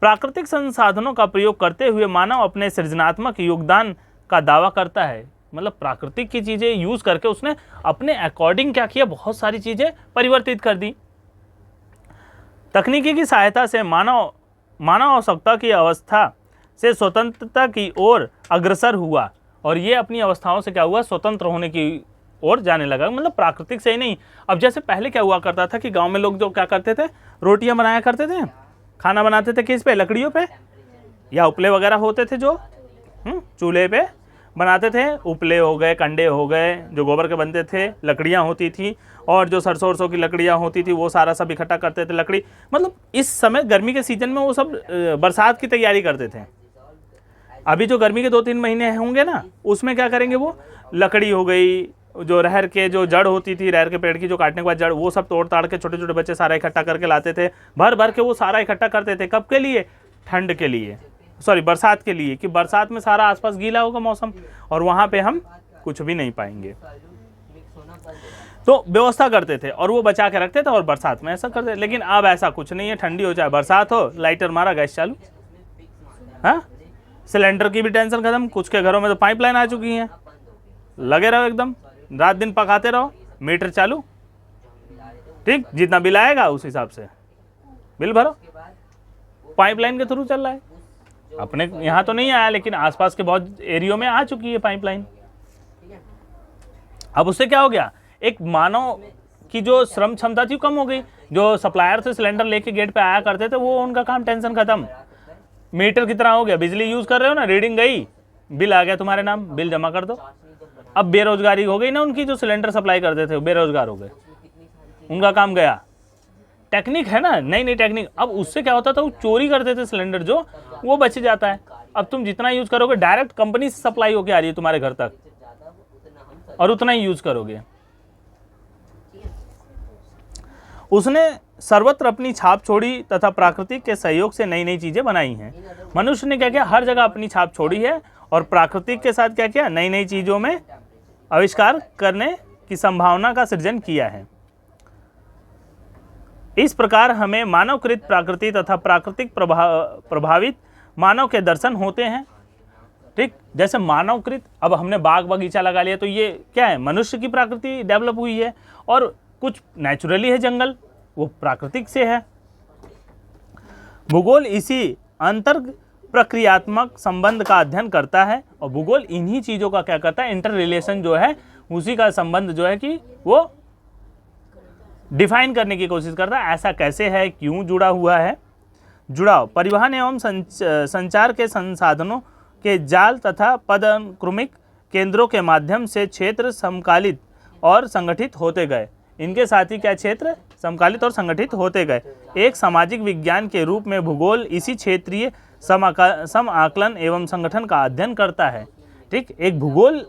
प्राकृतिक संसाधनों का प्रयोग करते हुए मानव अपने सृजनात्मक योगदान का दावा करता है। मतलब प्राकृतिक की चीज़ें यूज़ करके उसने अपने अकॉर्डिंग क्या किया, बहुत सारी चीज़ें परिवर्तित कर दी। तकनीकी की सहायता से मानव आवश्यकता की अवस्था से स्वतंत्रता की ओर अग्रसर हुआ और ये अपनी अवस्थाओं से क्या हुआ, स्वतंत्र होने की ओर जाने लगा। मतलब प्राकृतिक से ही नहीं। अब जैसे पहले क्या हुआ करता था कि गांव में लोग जो क्या करते थे, रोटियां बनाया करते थे, खाना बनाते थे किस पे, लकड़ियों पे, या उपले वगैरह होते थे जो चूल्हे पे बनाते थे। उपले हो गए, कंडे हो गए, जो गोबर के बनते थे, लकड़ियाँ होती थी, और जो सरसों की लकड़ियाँ होती थी वो सारा सब इकट्ठा करते थे लकड़ी। मतलब इस समय गर्मी के सीजन में वो सब बरसात की तैयारी करते थे। अभी जो गर्मी के 2-3 महीने होंगे ना, उसमें क्या करेंगे, वो लकड़ी हो गई, जो रहर के जो जड़ होती थी, रहर के पेड़ की जो काटने के बाद जड़, वो सब तोड़ ताड़ के छोटे छोटे बच्चे सारा इकट्ठा करके लाते थे, भर भर के वो सारा इकट्ठा करते थे। कब के लिए, ठंड के लिए, सॉरी बरसात के लिए, कि बरसात में सारा आसपास गीला होगा मौसम और वहाँ पे हम कुछ भी नहीं पाएंगे। तो व्यवस्था करते थे और वो बचा के रखते थे और बरसात में ऐसा करते थे। लेकिन अब ऐसा कुछ नहीं है, ठंडी हो चाहे बरसात हो, लाइटर मारा, गैस चालू। हाँ, सिलेंडर की भी टेंशन खत्म, कुछ के घरों में तो पाइपलाइन आ चुकी हैं, लगे रहो एकदम, रात दिन पकाते रहो, मीटर चालू, ठीक, जितना बिल आएगा उस हिसाब से बिल भरो। पाइपलाइन के थ्रू चल रहा है। अपने यहाँ तो नहीं आया, लेकिन आसपास के बहुत एरियो में आ चुकी है पाइपलाइन। अब उससे क्या हो गया, एक मानव की जो श्रम क्षमता थी कम हो गई। जो सप्लायर से सिलेंडर लेके गेट पे आया करते थे, वो उनका काम, टेंशन खत्म। मीटर कितना हो गया, बिजली यूज कर रहे हो ना, रीडिंग गई, बिल आ गया तुम्हारे नाम, बिल जमा कर दो। अब बेरोजगारी हो गई ना उनकी, जो सिलेंडर सप्लाई करते थे बेरोजगार हो गए, उनका काम गया। टेक्निक है ना, नई नई टेक्निक। अब उससे क्या होता था, वो चोरी करते थे सिलेंडर, जो वो बच जाता है। अब तुम जितना यूज करोगे, डायरेक्ट कंपनी से सप्लाई होके आ रही है तुम्हारे घर तक, और उतना ही यूज करोगे। उसने सर्वत्र अपनी छाप छोड़ी तथा प्राकृतिक के सहयोग से नई नई चीजें बनाई हैं। मनुष्य ने क्या किया, हर जगह अपनी छाप छोड़ी है और प्राकृतिक के साथ क्या किया, नई नई चीजों में आविष्कार करने की संभावना का सृजन किया है। इस प्रकार हमें मानवकृत प्राकृति तथा प्राकृतिक प्रभावित मानव के दर्शन होते हैं। ठीक, जैसे मानवकृत, अब हमने बाग बगीचा लगा लिया तो ये क्या है, मनुष्य की प्रकृति डेवलप हुई है, और कुछ नेचुरली है जंगल, वो प्राकृतिक से है। भूगोल इसी अंतर प्रक्रियात्मक संबंध का अध्ययन करता है, और भूगोल इन्हीं चीजों का क्या करता है, इंटर रिलेशन जो है, उसी का संबंध जो है कि वो डिफाइन करने की कोशिश करता है। ऐसा कैसे है, क्यों जुड़ा हुआ है। जुड़ाव परिवहन एवं संचार के संसाधनों के जाल तथा पदानुक्रमिक केंद्रों के माध्यम से क्षेत्र समकालित और संगठित होते गए। इनके साथ ही क्या क्षेत्र समकालित और संगठित होते गए। एक सामाजिक विज्ञान के रूप में भूगोल इसी क्षेत्रीय सम आकलन एवं संगठन का अध्ययन करता है। ठीक, एक भूगोल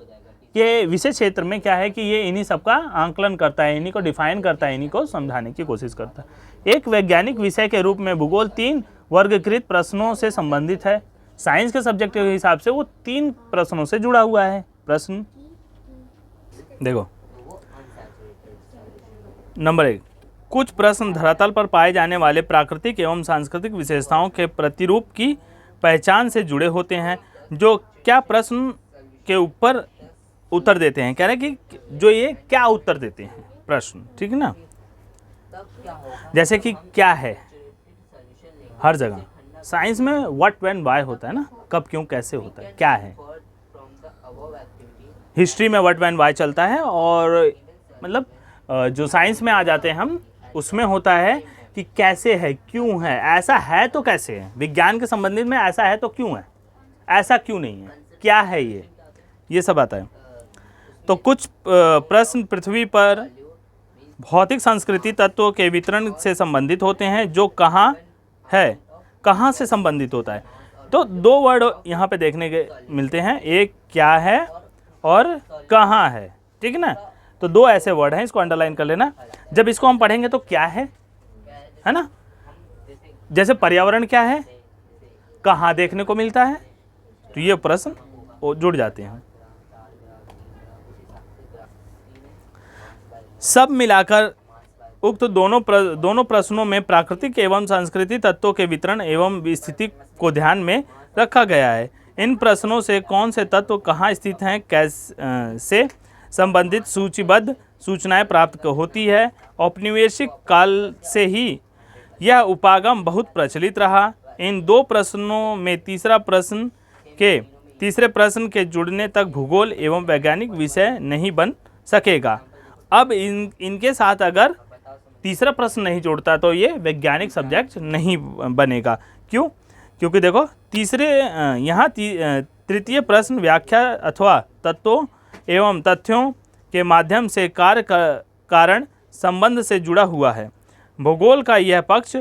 के विशेष क्षेत्र में क्या है कि ये इन्हीं सबका आंकलन करता है, इन्हीं को डिफाइन करता है, इन्हीं को समझाने की कोशिश करता है। एक वैज्ञानिक विषय के रूप में भूगोल 3 वर्गीकृत प्रश्नों से संबंधित है। साइंस के सब्जेक्ट के हिसाब से वो 3 प्रश्नों से जुड़ा हुआ है। प्रश्न देखो, नंबर 1, कुछ प्रश्न धरातल पर पाए जाने वाले प्राकृतिक एवं सांस्कृतिक विशेषताओं के प्रतिरूप की पहचान से जुड़े होते हैं। जो क्या प्रश्न के ऊपर उत्तर देते हैं, कह रहे हैं कि जो ये क्या उत्तर देते हैं प्रश्न, ठीक है ना। जैसे कि क्या है, हर जगह साइंस में व्हाट व्हेन व्हाई होता है ना, कब क्यों कैसे होता है, क्या है। हिस्ट्री में व्हाट व्हेन व्हाई चलता है, और मतलब जो साइंस में आ जाते हैं हम, उसमें होता है कि कैसे है, क्यों है, ऐसा है तो कैसे है। विज्ञान के संबंधित में ऐसा है तो क्यों है, ऐसा क्यों नहीं है, क्या है ये सब आता है। तो कुछ प्रश्न पृथ्वी पर भौतिक संस्कृति तत्वों के वितरण से संबंधित होते हैं। जो कहाँ है, कहाँ से संबंधित होता है। तो 2 वर्ड यहाँ पे देखने के मिलते हैं, एक क्या है और कहाँ है, ठीक है ना। तो 2 ऐसे वर्ड हैं, इसको अंडरलाइन कर लेना। जब इसको हम पढ़ेंगे तो क्या है ना, जैसे पर्यावरण क्या है, कहाँ देखने को मिलता है, तो ये प्रश्न जुड़ जाते हैं। सब मिलाकर उक्त दोनों प्रश्नों में प्राकृतिक एवं सांस्कृतिक तत्वों के वितरण एवं स्थिति को ध्यान में रखा गया है। इन प्रश्नों से कौन से तत्व कहाँ स्थित हैं, कैसे संबंधित सूचीबद्ध सूचनाएं प्राप्त होती है। औपनिवेशिक काल से ही यह उपागम बहुत प्रचलित रहा। इन 2 प्रश्नों में तीसरे प्रश्न के जुड़ने तक भूगोल एवं वैज्ञानिक विषय नहीं बन सकेगा। अब इनके साथ अगर तीसरा प्रश्न नहीं जुड़ता तो ये वैज्ञानिक सब्जेक्ट नहीं बनेगा। क्यों? क्योंकि देखो यहाँ तृतीय प्रश्न व्याख्या अथवा तत्वों एवं तथ्यों के माध्यम से कार्य कारण संबंध से जुड़ा हुआ है। भूगोल का यह पक्ष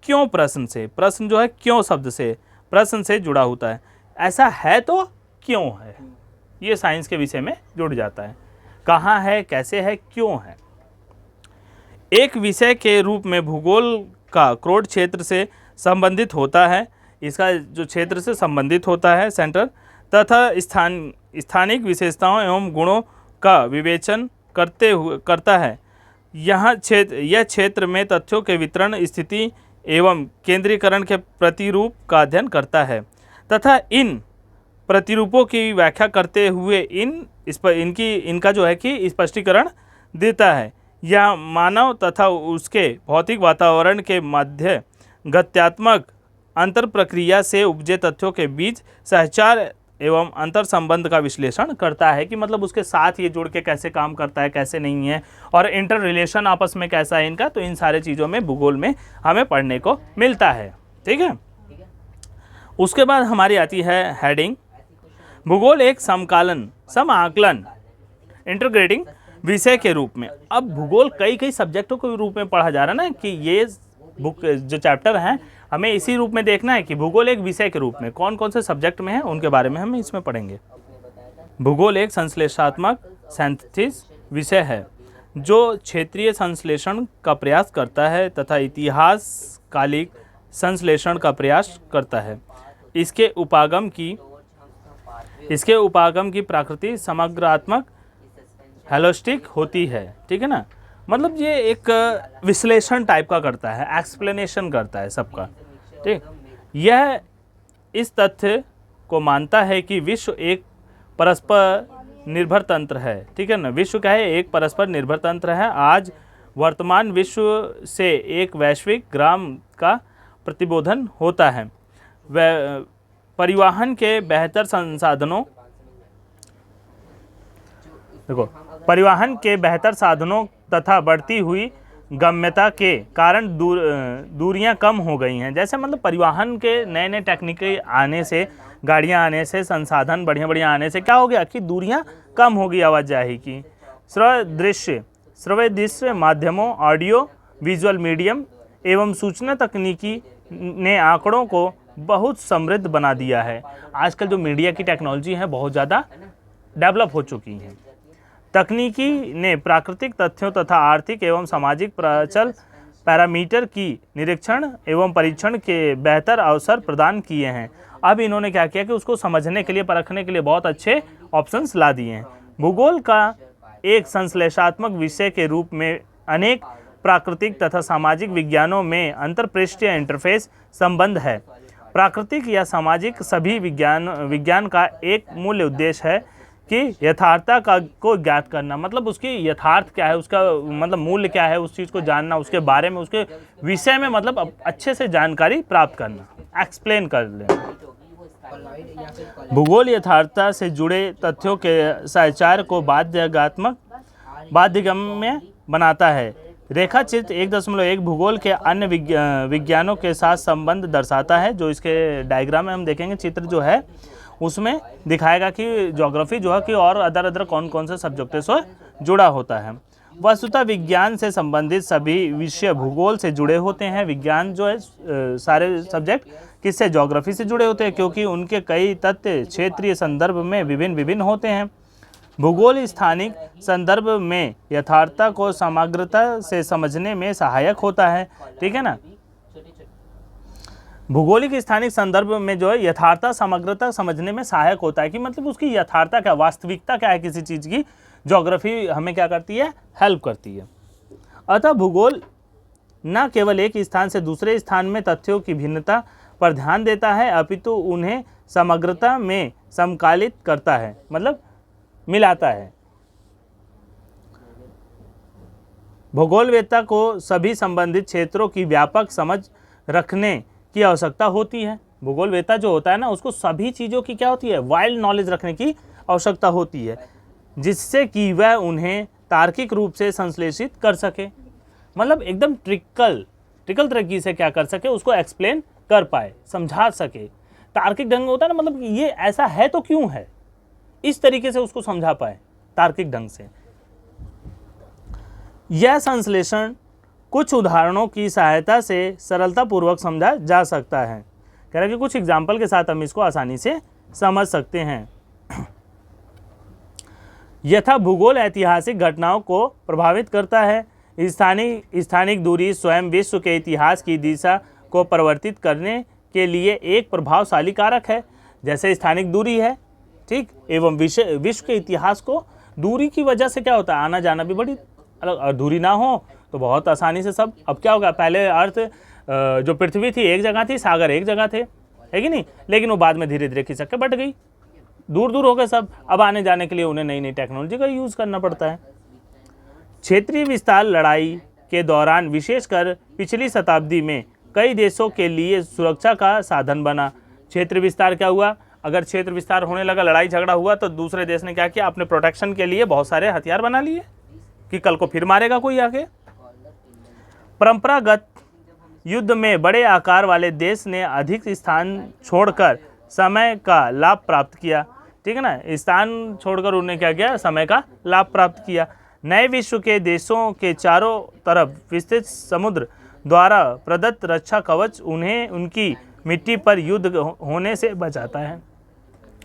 क्यों प्रश्न जो है क्यों शब्द से प्रश्न से जुड़ा होता है। ऐसा है तो क्यों है, ये साइंस के विषय में जुड़ जाता है। कहाँ है, कैसे है, क्यों है। एक विषय के रूप में भूगोल का क्रोड क्षेत्र से संबंधित होता है, इसका जो क्षेत्र से संबंधित होता है सेंटर, तथा स्थानिक विशेषताओं एवं गुणों का विवेचन करता है। यह क्षेत्र में तथ्यों के वितरण, स्थिति एवं केंद्रीकरण के प्रतिरूप का अध्ययन करता है तथा इन प्रतिरूपों की व्याख्या करते हुए इनका जो है कि स्पष्टीकरण देता है। यह मानव तथा उसके भौतिक वातावरण के मध्य गत्यात्मक अंतर प्रक्रिया से उपजे तथ्यों के बीच सहचार एवं अंतर संबंध का विश्लेषण करता है कि मतलब उसके साथ ये जुड़ के कैसे काम करता है, कैसे नहीं है, और इंटर रिलेशन आपस में कैसा है इनका। तो इन सारे चीज़ों में भूगोल में हमें पढ़ने को मिलता है, ठीक है। उसके बाद हमारी आती है हेडिंग, भूगोल एक सम आकलन इंटीग्रेटिंग विषय के रूप में। अब भूगोल कई सब्जेक्टों के रूप में पढ़ा जा रहा है ना, कि ये बुक जो चैप्टर हैं हमें इसी रूप में देखना है कि भूगोल एक विषय के रूप में कौन कौन से सब्जेक्ट में है उनके बारे में हम इसमें पढ़ेंगे। भूगोल एक संश्लेषणात्मक सिंथेसिस विषय है जो क्षेत्रीय संश्लेषण का प्रयास करता है तथा इतिहास कालिक संश्लेषण का प्रयास करता है। इसके उपागम की प्रकृति समग्रात्मक होलिस्टिक होती है, ठीक है ना। मतलब ये एक विश्लेषण टाइप का करता है, एक्सप्लेनेशन करता है सबका, ठीक। यह इस तथ्य को मानता है कि विश्व एक परस्पर निर्भर तंत्र है, ठीक है ना। विश्व क्या है, एक परस्पर निर्भर तंत्र है। आज वर्तमान विश्व से एक वैश्विक ग्राम का प्रतिबोधन होता है। परिवहन के बेहतर साधनों तथा बढ़ती हुई गम्यता के कारण दूरियां कम हो गई हैं। जैसे मतलब परिवहन के नए नए टेक्निक आने से, गाड़ियां आने से, संसाधन बढ़िया आने से क्या हो गया कि दूरियां कम हो गई आवाजाही की। सदृश्य श्रव्य दृश्य माध्यमों, ऑडियो विजुअल मीडियम एवं सूचना तकनीकी ने आंकड़ों को बहुत समृद्ध बना दिया है। आजकल जो मीडिया की टेक्नोलॉजी है बहुत ज़्यादा डेवलप हो चुकी हैं। तकनीकी ने प्राकृतिक तथ्यों तथा आर्थिक एवं सामाजिक प्रचल पैरामीटर की निरीक्षण एवं परीक्षण के बेहतर अवसर प्रदान किए हैं। अब इन्होंने क्या किया कि उसको समझने के लिए, परखने के लिए बहुत अच्छे ऑप्शंस ला दिए हैं। भूगोल का एक संश्लेषात्मक विषय के रूप में अनेक प्राकृतिक तथा सामाजिक विज्ञानों में अंतरपृष्ठीय इंटरफेस संबंध है। प्राकृतिक या सामाजिक सभी विज्ञान का एक मूल उद्देश्य है कि यथार्थता को ज्ञात करना, मतलब उसकी यथार्थ क्या है, उसका मतलब मूल्य क्या है, उस चीज़ को जानना, उसके बारे में, उसके विषय में मतलब अच्छे से जानकारी प्राप्त करना, एक्सप्लेन कर लेना। भूगोल यथार्थता से जुड़े तथ्यों के सहचार को बाध्यगम्य बनाता है। रेखा चित्र 1.1 भूगोल के अन्य विज्ञानों के साथ संबंध दर्शाता है। जो इसके डायग्राम में हम देखेंगे, चित्र जो है उसमें दिखाएगा कि ज्योग्राफी जो है कि और अदर कौन कौन से सब्जेक्ट से जुड़ा होता है। वस्तुतः विज्ञान से संबंधित सभी विषय भूगोल से जुड़े होते हैं। विज्ञान जो है सारे सब्जेक्ट किससे, ज्योग्राफी से जुड़े होते हैं, क्योंकि उनके कई तथ्य क्षेत्रीय संदर्भ में विभिन्न होते हैं। भूगोल स्थानिक संदर्भ में यथार्थता को समग्रता से समझने में सहायक होता है। ठीक है ना, भूगोलिक स्थानिक संदर्भ में जो है यथार्थता समग्रता समझने में सहायक होता है कि मतलब उसकी यथार्थता क्या, वास्तविकता क्या है किसी चीज़ की, ज्योग्राफी हमें क्या करती है, हेल्प करती है। अतः भूगोल न केवल एक स्थान से दूसरे स्थान में तथ्यों की भिन्नता पर ध्यान देता है, अपितु उन्हें समग्रता में समकालित करता है, मतलब मिलाता है। भूगोलवेत्ता को सभी संबंधित क्षेत्रों की व्यापक समझ रखने की आवश्यकता होती है। भूगोलवेत्ता जो होता है ना, उसको सभी चीज़ों की क्या होती है, वाइल्ड नॉलेज रखने की आवश्यकता होती है, जिससे कि वह उन्हें तार्किक रूप से संश्लेषित कर सके, मतलब एकदम ट्रिकल तरीके से क्या कर सके, उसको एक्सप्लेन कर पाए, समझा सके। तार्किक ढंग होता है ना, मतलब ये ऐसा है तो क्यों है, इस तरीके से उसको समझा पाए तार्किक ढंग से। यह संश्लेषण कुछ उदाहरणों की सहायता से सरलतापूर्वक समझा जा सकता है। कह रहा है कि कुछ एग्जाम्पल के साथ हम इसको आसानी से समझ सकते हैं। यथा भूगोल ऐतिहासिक घटनाओं को प्रभावित करता है। स्थानिक दूरी स्वयं विश्व के इतिहास की दिशा को परिवर्तित करने के लिए एक प्रभावशाली कारक है। जैसे स्थानिक दूरी है, ठीक, एवं विश्व के इतिहास को दूरी की वजह से क्या होता है, आना जाना भी बड़ी अलग, और दूरी ना हो तो बहुत आसानी से सब। अब क्या होगा, पहले अर्थ जो पृथ्वी थी एक जगह थी, सागर एक जगह थे, है कि नहीं, लेकिन वो बाद में धीरे धीरे खिसक के बढ़ गई, दूर हो गए सब। अब आने जाने के लिए उन्हें नई टेक्नोलॉजी का यूज़ करना पड़ता है। क्षेत्रीय विस्तार लड़ाई के दौरान विशेषकर पिछली शताब्दी में कई देशों के लिए सुरक्षा का साधन बना। क्षेत्र विस्तार क्या हुआ, अगर क्षेत्र विस्तार होने लगा, लड़ाई झगड़ा हुआ, तो दूसरे देश ने क्या किया, अपने प्रोटेक्शन के लिए बहुत सारे हथियार बना लिए कि कल को फिर मारेगा कोई आके। परंपरागत युद्ध में बड़े आकार वाले देश ने अधिक स्थान छोड़कर समय का लाभ प्राप्त किया। ठीक है ना, स्थान छोड़कर उन्होंने क्या किया, समय का लाभ प्राप्त किया। नए विश्व के देशों के चारों तरफ विस्तृत समुद्र द्वारा प्रदत्त रक्षा कवच उन्हें उनकी मिट्टी पर युद्ध होने से बचाता है।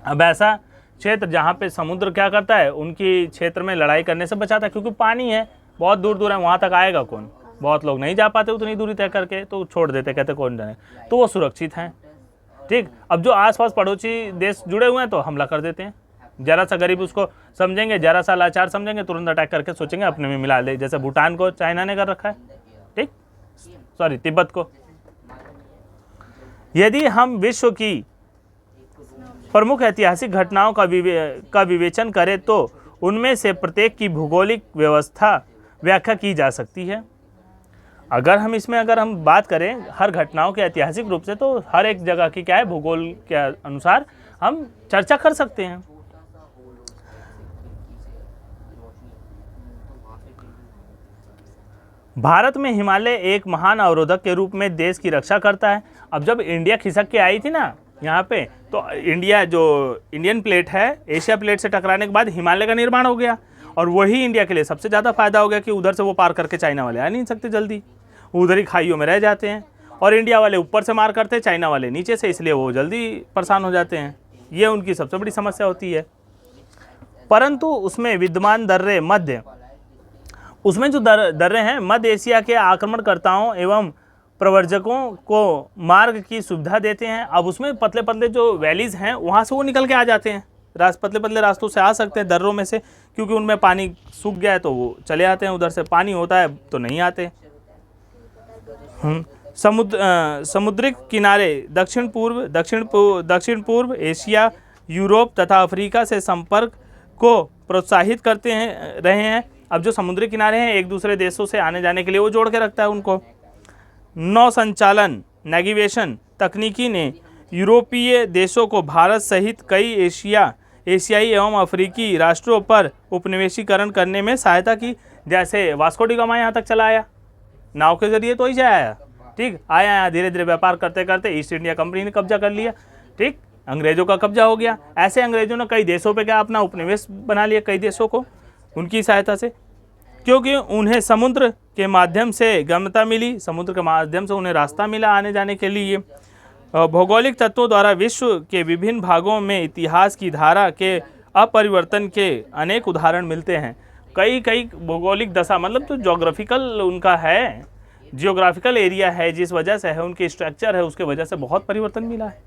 अब ऐसा क्षेत्र जहाँ पे समुद्र क्या करता है, उनकी क्षेत्र में लड़ाई करने से बचाता है, क्योंकि पानी है, बहुत दूर है, वहाँ तक आएगा कौन, बहुत लोग नहीं जा पाते उतनी दूरी तय करके, तो छोड़ देते, कहते कौन जाए, तो वो सुरक्षित हैं। ठीक, अब जो आसपास पड़ोसी देश जुड़े हुए हैं तो हमला कर देते हैं। जरा सा गरीब उसको समझेंगे, जरा सा लाचार समझेंगे, तुरंत अटैक करके सोचेंगे अपने में मिला ले, जैसे भूटान को चाइना ने कर रखा है, ठीक, सॉरी तिब्बत को। यदि हम विश्व की प्रमुख ऐतिहासिक घटनाओं का विवेचन करें तो उनमें से प्रत्येक की भौगोलिक व्याख्या की जा सकती है। अगर हम बात करें हर घटनाओं के ऐतिहासिक रूप से, तो हर एक जगह की क्या है, भूगोल के अनुसार हम चर्चा कर सकते हैं। भारत में हिमालय एक महान अवरोधक के रूप में देश की रक्षा करता है। अब जब इंडिया खिसक के आई थी ना यहाँ पे, तो इंडियन प्लेट है, एशिया प्लेट से टकराने के बाद हिमालय का निर्माण हो गया, और वही इंडिया के लिए सबसे ज़्यादा फायदा हो गया कि उधर से वो पार करके चाइना वाले आ नहीं सकते जल्दी, उधर ही खाइयों में रह जाते हैं, और इंडिया वाले ऊपर से मार करते हैं, चाइना वाले नीचे से, इसलिए वो जल्दी परेशान हो जाते हैं। ये उनकी सबसे बड़ी समस्या होती है। परंतु उसमें विद्यमान दर्रे मध्य, उसमें जो दर्रे हैं मध्य एशिया के आक्रमणकर्ताओं एवं प्रवर्जकों को मार्ग की सुविधा देते हैं। अब उसमें पतले पतले जो वैलीज हैं वहाँ से वो निकल के आ जाते हैं, पतले पतले रास्तों से आ सकते हैं दर्रों में से, क्योंकि उनमें पानी सूख गया है तो वो चले आते हैं, उधर से पानी होता है तो नहीं आते। समुद्रिक किनारे दक्षिण पूर्व एशिया, यूरोप तथा अफ्रीका से संपर्क को प्रोत्साहित करते हैं रहे हैं। अब जो समुद्री किनारे हैं एक दूसरे देशों से आने जाने के लिए वो जोड़ के रखता है उनको। नौ संचालन नेविगेशन तकनीकी ने यूरोपीय देशों को भारत सहित कई एशियाई एवं अफ्रीकी राष्ट्रों पर उपनिवेशीकरण करने में सहायता की। जैसे वास्को डी गामा यहाँ तक चला आया नाव के जरिए, तो ही से आया, ठीक, आया धीरे धीरे व्यापार करते करते ईस्ट इंडिया कंपनी ने कब्जा कर लिया, ठीक, अंग्रेजों का कब्जा हो गया। ऐसे अंग्रेजों ने कई देशों पे क्या अपना उपनिवेश बना लिया, कई देशों को उनकी सहायता से, क्योंकि उन्हें समुद्र के माध्यम से गम्यता मिली, समुद्र के माध्यम से उन्हें रास्ता मिला आने जाने के लिए। भौगोलिक तत्वों द्वारा विश्व के विभिन्न भागों में इतिहास की धारा के अपरिवर्तन के अनेक उदाहरण मिलते हैं। कई भौगोलिक दशा मतलब तो जोग्राफिकल उनका है, जियोग्राफिकल एरिया है, जिस वजह से है, उनके स्ट्रक्चर है, उसके वजह से बहुत परिवर्तन मिला है।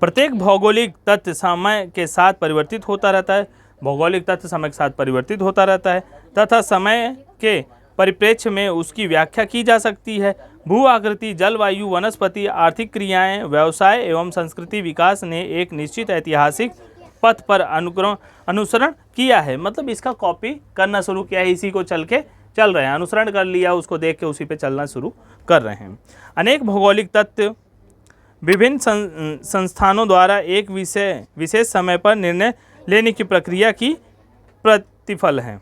प्रत्येक भौगोलिक तत्व समय के साथ परिवर्तित होता रहता है, भौगोलिक तत्व समय के साथ परिवर्तित होता रहता है तथा समय के परिप्रेक्ष्य में उसकी व्याख्या की जा सकती है। भू आकृति, जलवायु, वनस्पति, आर्थिक क्रियाएं, व्यवसाय एवं संस्कृति विकास ने एक निश्चित ऐतिहासिक पथ पर अनुसरण किया है, मतलब इसका कॉपी करना शुरू किया है, इसी को चल रहे हैं, अनुसरण कर लिया, उसको देख के उसी पे चलना शुरू कर रहे हैं। अनेक भौगोलिक तत्व विभिन्न संस्थानों द्वारा एक विशेष समय पर निर्णय लेने की प्रक्रिया की प्रतिफल है।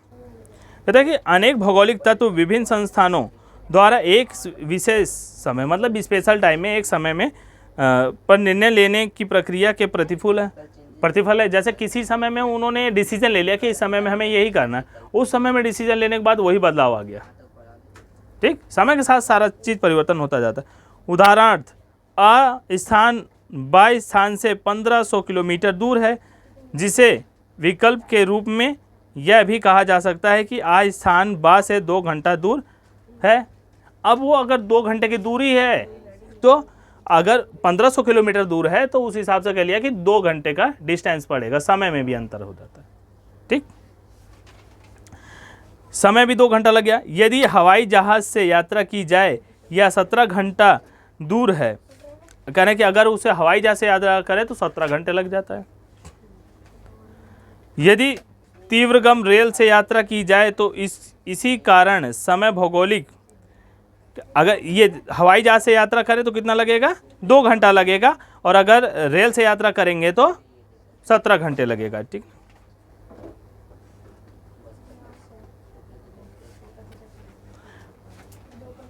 कहता है कि अनेक भौगोलिक तत्व विभिन्न संस्थानों द्वारा एक विशेष समय मतलब स्पेशल टाइम में एक समय में पर निर्णय लेने की प्रक्रिया के प्रतिफल है। जैसे किसी समय में उन्होंने डिसीजन ले लिया कि इस समय में हमें यही करना है, उस समय में डिसीजन लेने के बाद वही बदलाव आ गया, ठीक, समय के साथ सारा चीज़ परिवर्तन होता जाता है। उदाहरणार्थ आ स्थान बाई स्थान से 1500 किलोमीटर दूर है, जिसे विकल्प के रूप में यह भी कहा जा सकता है कि आ स्थान बा से 2 घंटा दूर है। अब वो अगर 2 घंटे की दूरी है तो अगर 1500 किलोमीटर दूर है तो उस हिसाब से कह लिया कि 2 घंटे का डिस्टेंस पड़ेगा, समय में भी अंतर हो जाता है, ठीक, समय भी 2 घंटा लग गया। यदि हवाई जहाज से यात्रा की जाए या 17 घंटा दूर है, कहने कि अगर उसे हवाई जहाज से यात्रा करे तो 17 घंटे लग जाता है। यदि तीव्रगम रेल से यात्रा की जाए तो इसी कारण समय भौगोलिक, अगर ये हवाई जहाज से यात्रा करें तो कितना लगेगा, 2 घंटा लगेगा, और अगर रेल से यात्रा करेंगे तो 17 घंटे लगेगा, ठीक।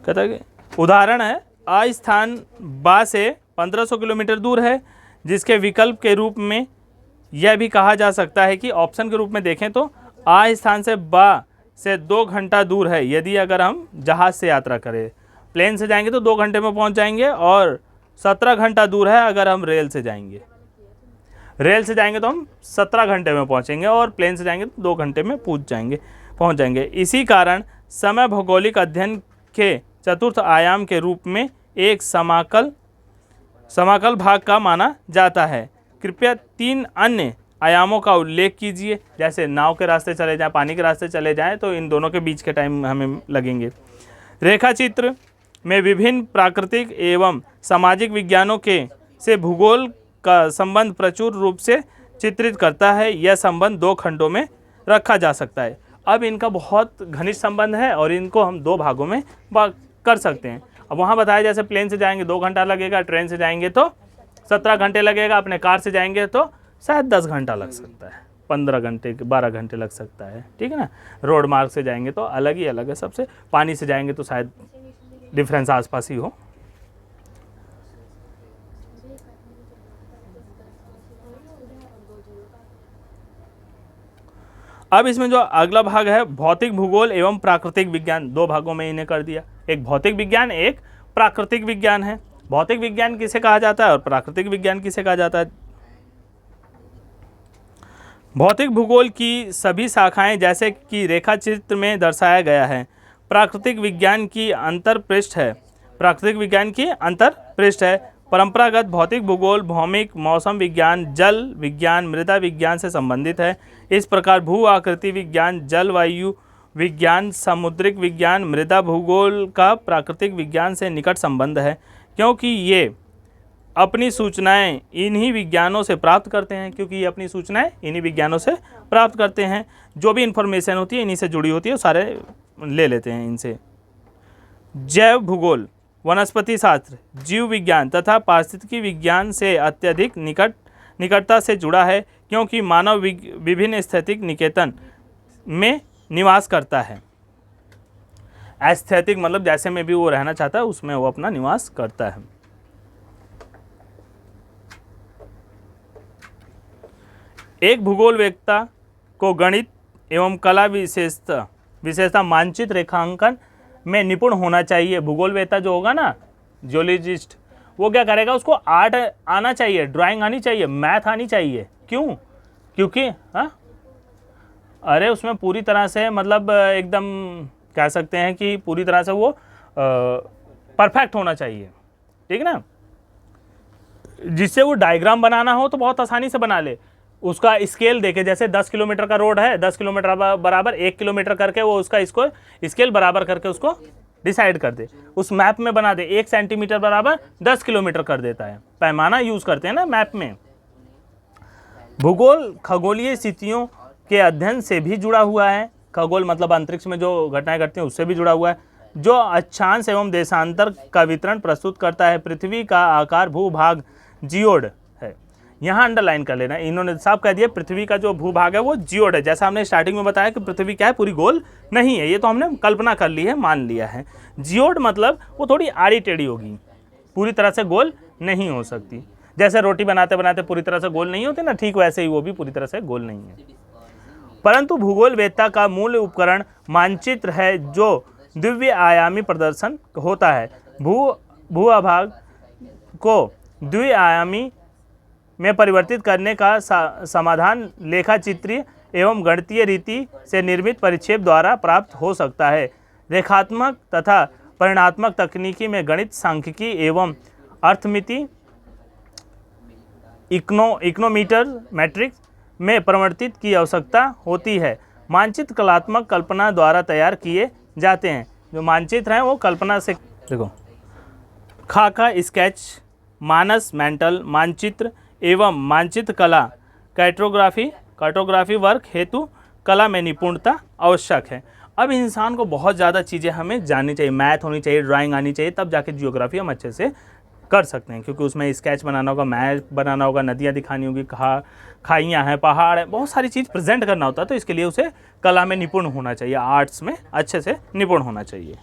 कहता है उदाहरण है आ स्थान बा से 1500 किलोमीटर दूर है, जिसके विकल्प के रूप में यह भी कहा जा सकता है कि ऑप्शन के रूप में देखें तो आ स्थान से बा से 2 घंटा दूर है। यदि अगर हम जहाज़ से यात्रा करें, प्लेन से जाएंगे तो 2 घंटे में पहुंच जाएंगे, और 17 घंटा दूर है अगर हम रेल से जाएंगे। रेल से जाएंगे तो हम 17 घंटे में पहुंचेंगे, और प्लेन से जाएंगे तो 2 घंटे में पहुंच जाएंगे। इसी कारण समय भौगोलिक अध्ययन के चतुर्थ आयाम के रूप में एक समाकल भाग का माना जाता है। कृपया 3 अन्य आयामों का उल्लेख कीजिए। जैसे नाव के रास्ते चले जाएं, पानी के रास्ते चले जाएं, तो इन दोनों के बीच के टाइम हमें लगेंगे। रेखा चित्र में विभिन्न प्राकृतिक एवं सामाजिक विज्ञानों के से भूगोल का संबंध प्रचुर रूप से चित्रित करता है। यह संबंध 2 खंडों में रखा जा सकता है। अब इनका बहुत घनिष्ठ संबंध है और इनको हम 2 भागों में कर सकते हैं। अब वहाँ बताया जैसे प्लेन से जाएंगे 2 घंटा लगेगा, ट्रेन से जाएंगे तो 17 घंटे लगेगा, अपने कार से जाएंगे तो शायद 10 घंटा लग सकता है, 15 घंटे 12 घंटे लग सकता है, ठीक है ना। रोड मार्ग से जाएंगे तो अलग ही अलग है सबसे, पानी से जाएंगे तो शायद डिफरेंस आसपास ही हो। अब इसमें जो अगला भाग है भौतिक भूगोल एवं प्राकृतिक विज्ञान, दो भागों में इन्हें कर दिया, एक भौतिक विज्ञान एक प्राकृतिक विज्ञान है। भौतिक विज्ञान किसे कहा जाता है और प्राकृतिक विज्ञान किसे कहा जाता है? भौतिक भूगोल की सभी शाखाएं जैसे कि रेखा चित्र में दर्शाया गया है। प्राकृतिक विज्ञान की अंतर्पृष्ठ है, प्राकृतिक विज्ञान की अंतर्पृष्ठ है। परंपरागत भौतिक भूगोल भौमिक, मौसम विज्ञान, जल विज्ञान, मृदा विज्ञान से संबंधित है। इस प्रकार भू आकृति विज्ञान, जलवायु विज्ञान, समुद्रिक विज्ञान, मृदा भूगोल का प्राकृतिक विज्ञान से निकट संबंध है, क्योंकि ये अपनी सूचनाएं इन्हीं विज्ञानों से प्राप्त करते हैं, क्योंकि ये अपनी सूचनाएं इन्हीं विज्ञानों से प्राप्त करते हैं। जो भी इंफॉर्मेशन होती है इन्हीं से जुड़ी होती है, सारे ले लेते हैं इनसे। जैव भूगोल वनस्पति शास्त्र, जीव विज्ञान तथा पारिस्थितिकी विज्ञान से अत्यधिक निकटता से जुड़ा है, क्योंकि मानव विभिन्न स्थैतिक निकेतन में निवास करता है। एस्थेटिक मतलब जैसे में भी वो रहना चाहता है उसमें वो अपना निवास करता है। एक भूगोलवेत्ता को गणित एवं कला विशेषता मानचित्र रेखांकन में निपुण होना चाहिए। भूगोलवेत्ता जो होगा ना, जियोलॉजिस्ट, वो क्या करेगा, उसको आर्ट आना चाहिए, ड्राइंग आनी चाहिए, मैथ आनी चाहिए। क्यों? क्योंकि अरे उसमें पूरी तरह से मतलब एकदम कह सकते हैं कि पूरी तरह से वो परफेक्ट होना चाहिए, ठीक ना, जिससे वो डायग्राम बनाना हो तो बहुत आसानी से बना ले। उसका स्केल देखे, जैसे 10 किलोमीटर का रोड है, 10 किलोमीटर बराबर 1 किलोमीटर करके वो उसका इसको स्केल बराबर करके उसको डिसाइड कर दे, उस मैप में बना दे। 1 सेंटीमीटर बराबर 10 किलोमीटर कर देता है, पैमाना यूज करते हैं ना मैप में। भूगोल खगोलीय स्थितियों के अध्ययन से भी जुड़ा हुआ है। खगोल मतलब अंतरिक्ष में जो घटनाएं घटती हैं उससे भी जुड़ा हुआ है, जो अक्षांश एवं देशांतर का वितरण प्रस्तुत करता है। पृथ्वी का आकार भूभाग जियोड है, यहाँ अंडरलाइन कर लेना, इन्होंने साफ कह दिया पृथ्वी का जो भूभाग है वो जियोड है। जैसा हमने स्टार्टिंग में बताया कि पृथ्वी क्या है, पूरी गोल नहीं है, ये तो हमने कल्पना कर ली है, मान लिया है। जियोड मतलब वो थोड़ी आड़ी टेढ़ी होगी, पूरी तरह से गोल नहीं हो सकती। जैसे रोटी बनाते बनाते पूरी तरह से गोल नहीं होती ना, ठीक वैसे ही वो भी पूरी तरह से गोल नहीं है। परंतु भूगोलवेत्ता का मूल उपकरण मानचित्र है, जो द्वितीय आयामी प्रदर्शन होता है। भूभाग को द्वितीय आयामी में परिवर्तित करने का समाधान लेखा चित्रीय एवं गणितीय रीति से निर्मित परिक्षेप द्वारा प्राप्त हो सकता है। रेखात्मक तथा परिमाणात्मक तकनीकी में गणित, सांख्यिकी एवं अर्थमिति, इकोनोमीटर मैट्रिक्स में परिवर्तित की आवश्यकता होती है। मानचित्र कलात्मक कल्पना द्वारा तैयार किए जाते हैं। जो मानचित्र हैं वो कल्पना से, देखो, खाका स्केच, मानस मेंटल मानचित्र एवं मानचित्र कला, कार्टोग्राफी वर्क हेतु कला में निपुणता आवश्यक है। अब इंसान को बहुत ज़्यादा चीज़ें हमें जाननी चाहिए, मैथ होनी चाहिए, ड्राइंग आनी चाहिए, तब जाके जियोग्राफी हम अच्छे से कर सकते हैं, क्योंकि उसमें स्केच बनाना होगा, मैप बनाना होगा, नदियाँ दिखानी होगी, खाइयाँ हैं, पहाड़ हैं, बहुत सारी चीज़ प्रेजेंट करना होता है। तो इसके लिए उसे कला में निपुण होना चाहिए, आर्ट्स में अच्छे से निपुण होना चाहिए।